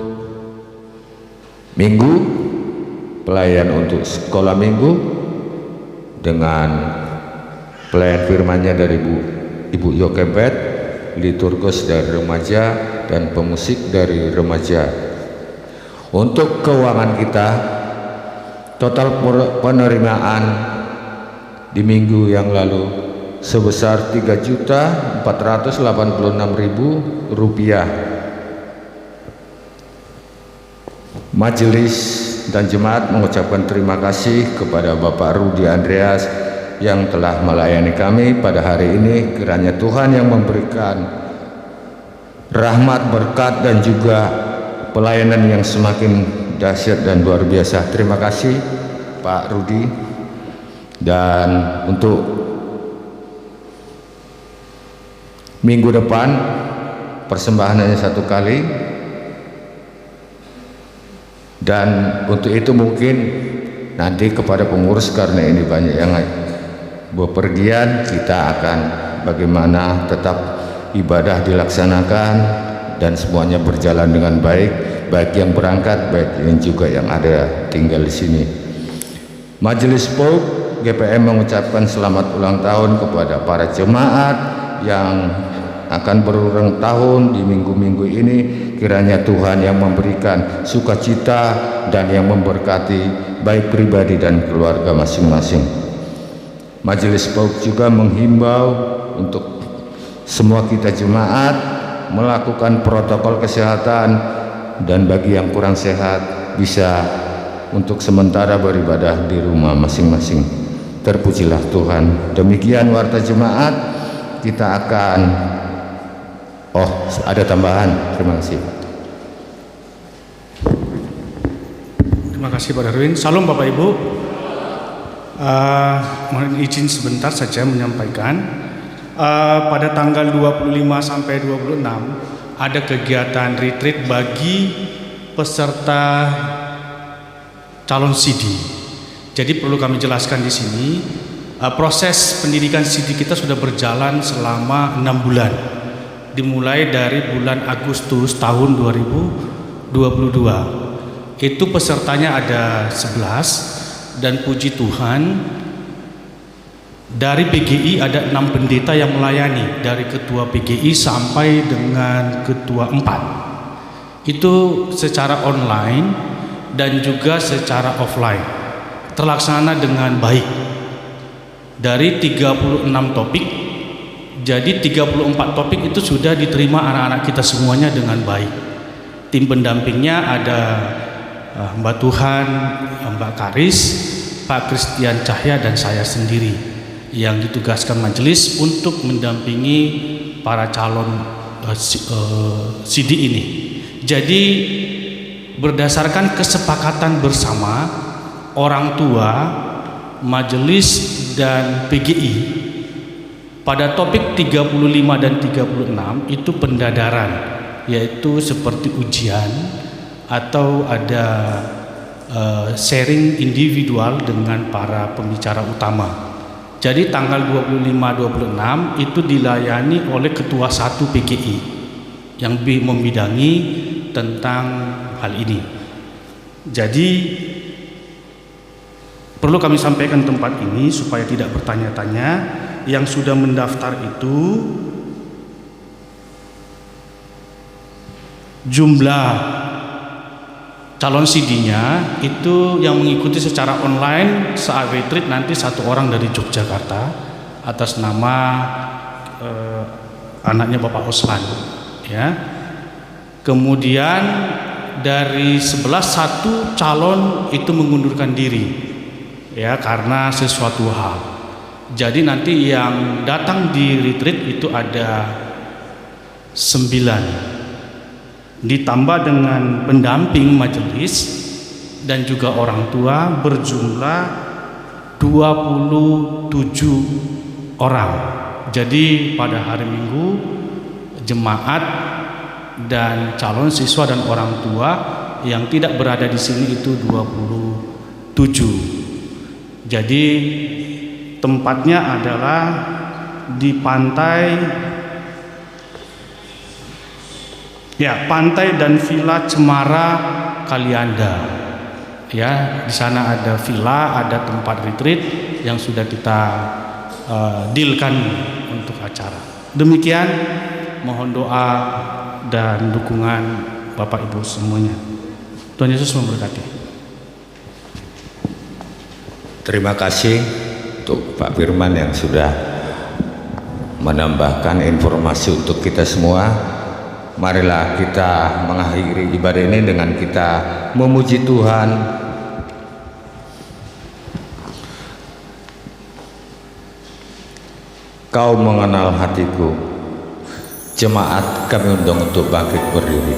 Minggu, pelayan untuk sekolah minggu dengan pelayan firmannya dari Ibu Yokebet, liturgos dari remaja, dan pemusik dari remaja. Untuk keuangan kita, total penerimaan di minggu yang lalu sebesar Rp3.486.000. Majelis dan jemaat mengucapkan terima kasih kepada Bapak Rudi Andreas yang telah melayani kami pada hari ini. Kiranya Tuhan yang memberikan rahmat, berkat, dan juga pelayanan yang semakin dahsyat dan luar biasa. Terima kasih Pak Rudi. Dan untuk minggu depan persembahan hanya 1 kali, dan untuk itu mungkin nanti kepada pengurus, karena ini banyak yang bepergian, kita akan bagaimana tetap ibadah dilaksanakan dan semuanya berjalan dengan baik, baik yang berangkat, baik yang juga yang ada tinggal di sini. Majelis POG GPM mengucapkan selamat ulang tahun kepada para jemaat yang akan berulang tahun di minggu-minggu ini. Kiranya Tuhan yang memberikan sukacita dan yang memberkati baik pribadi dan keluarga masing-masing. Majelis POG juga menghimbau untuk semua kita jemaat melakukan protokol kesehatan, dan bagi yang kurang sehat bisa untuk sementara beribadah di rumah masing-masing. Terpujilah Tuhan. Demikian warta jemaat. Kita akan ada tambahan. Terima kasih. Terima kasih Pak Darwin. Salam Bapak Ibu. Mohon izin sebentar saja menyampaikan. Pada tanggal 25 sampai 26 ada kegiatan retreat bagi peserta calon CD. Jadi perlu kami jelaskan di sini, proses pendidikan CD kita sudah berjalan selama 6 bulan. Dimulai dari bulan Agustus tahun 2022. Itu pesertanya ada 11, dan puji Tuhan dari PGI ada 6 pendeta yang melayani, dari ketua PGI sampai dengan ketua 4. Itu secara online dan juga secara offline, terlaksana dengan baik. Dari 36 topik, jadi 34 topik itu sudah diterima anak-anak kita semuanya dengan baik. Tim pendampingnya ada Mbak Tuhan, Mbak Karis, Pak Christian Cahya, dan saya sendiri yang ditugaskan majelis untuk mendampingi para calon CD ini. Jadi berdasarkan kesepakatan bersama orang tua, majelis dan PGI pada topik 35 dan 36 itu pendadaran, yaitu seperti ujian atau ada sharing individual dengan para pembicara utama. Jadi tanggal 25-26 itu dilayani oleh ketua 1 PGI yang membidangi tentang hal ini. Jadi perlu kami sampaikan tempat ini supaya tidak bertanya-tanya. Yang sudah mendaftar itu jumlah calon CD-nya itu yang mengikuti secara online saat retreat nanti 1 orang dari Yogyakarta atas nama anaknya Bapak Osman, ya. Kemudian dari 11 1 calon itu mengundurkan diri, ya, karena sesuatu hal. Jadi nanti yang datang di retreat itu ada 9, ditambah dengan pendamping majelis dan juga orang tua berjumlah 27 orang. Jadi pada hari Minggu jemaat dan calon siswa dan orang tua yang tidak berada di sini itu 27. Jadi tempatnya adalah di pantai dan Villa Cemara Kalianda. Ya, di sana ada villa, ada tempat retreat yang sudah kita dealkan untuk acara. Demikian, mohon doa dan dukungan Bapak Ibu semuanya. Tuhan Yesus memberkati. Terima kasih untuk Pak Firman yang sudah menambahkan informasi untuk kita semua. Marilah kita mengakhiri ibadah ini dengan kita memuji Tuhan. Kau mengenal hatiku, jemaat kami undang untuk bangkit berdiri.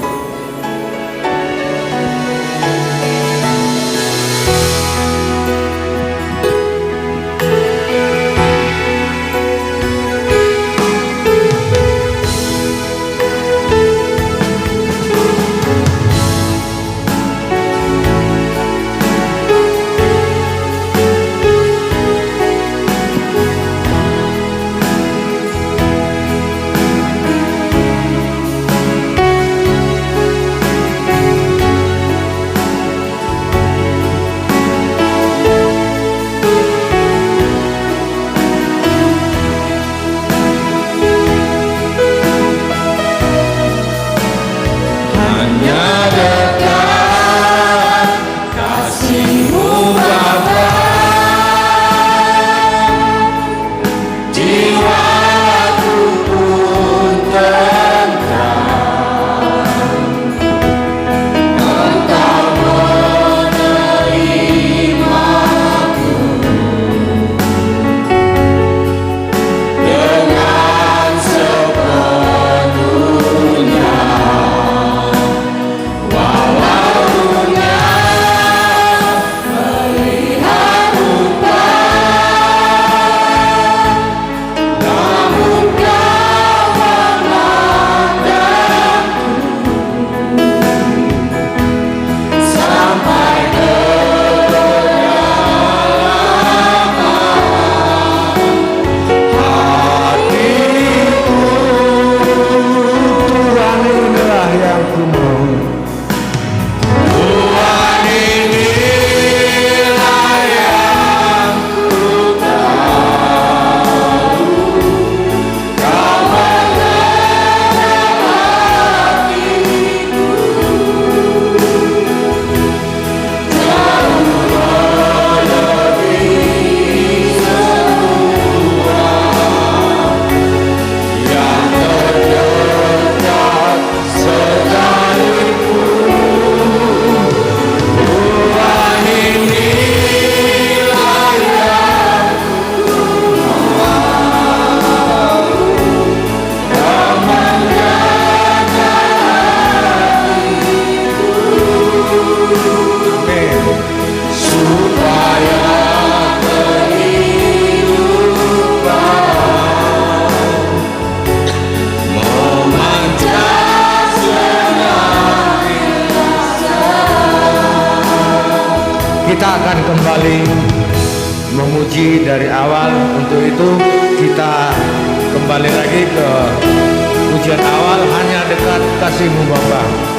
kita akan kembali memuji dari awal. Untuk itu kita kembali lagi ke pujian awal, hanya dekat kasih-Mu Bapa.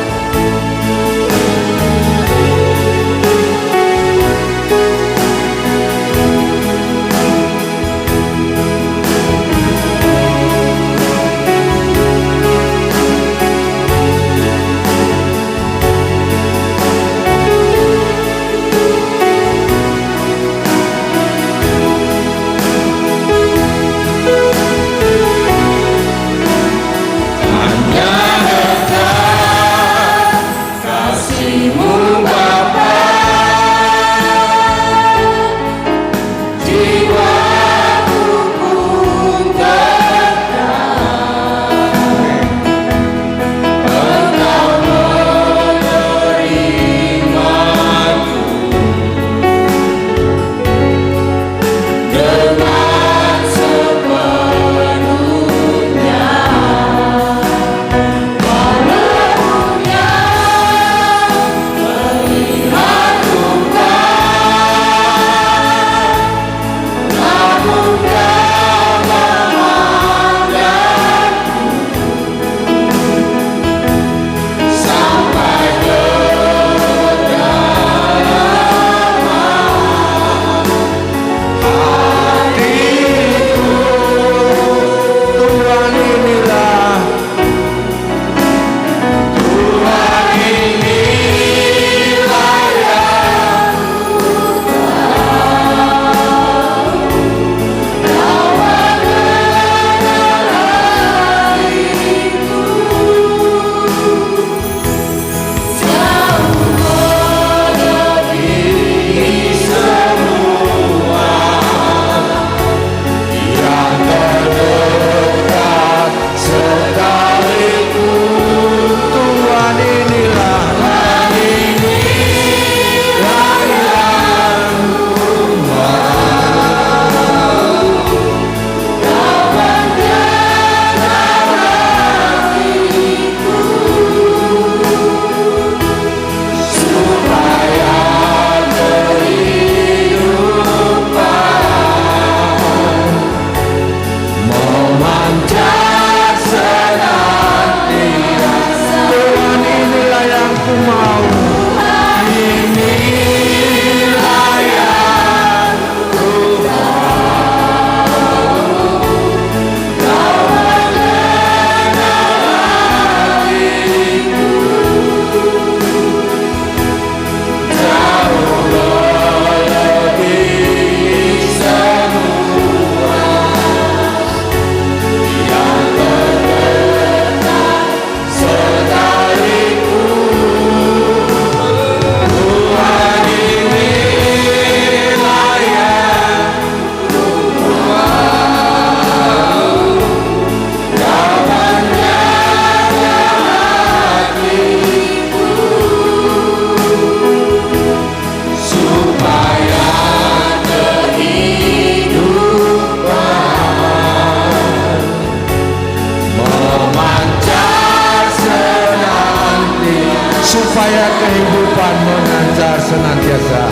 Supaya kehidupan memancar senantiasa.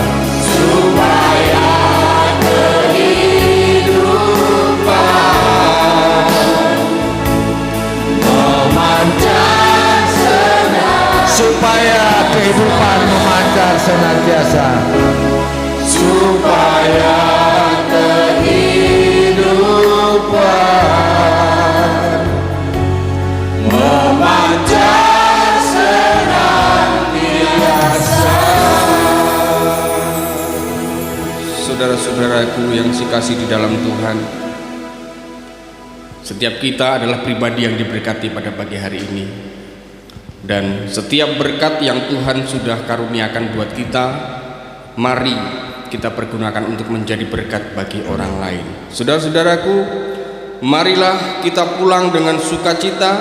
Supaya kehidupan memancar senantiasa. Supaya kehidupan memancar senantiasa. Supaya kehidupan memancar. Saudara-saudaraku yang dikasihi di dalam Tuhan, setiap kita adalah pribadi yang diberkati pada pagi hari ini, dan setiap berkat yang Tuhan sudah karuniakan buat kita, mari kita pergunakan untuk menjadi berkat bagi orang lain. Saudara-saudaraku, marilah kita pulang dengan sukacita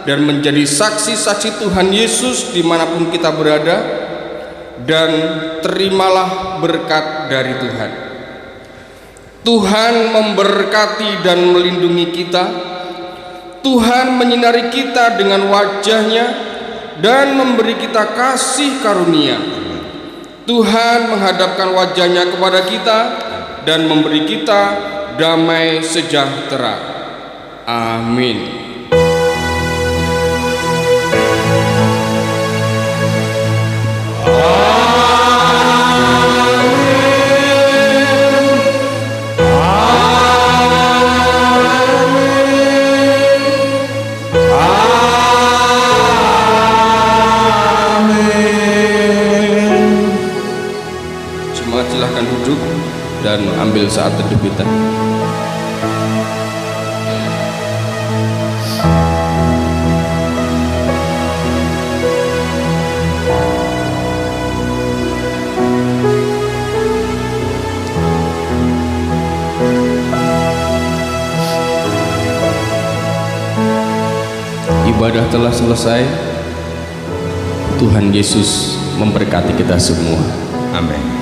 dan menjadi saksi-saksi Tuhan Yesus dimanapun kita berada, dan terimalah berkat dari Tuhan. Tuhan memberkati dan melindungi kita. Tuhan menyinari kita dengan wajah-Nya dan memberi kita kasih karunia. Tuhan menghadapkan wajahnya kepada kita dan memberi kita damai sejahtera. Amin. Silahkan duduk dan ambil saat teduh kita. Ibadah telah selesai. Tuhan Yesus memberkati kita semua. Amin.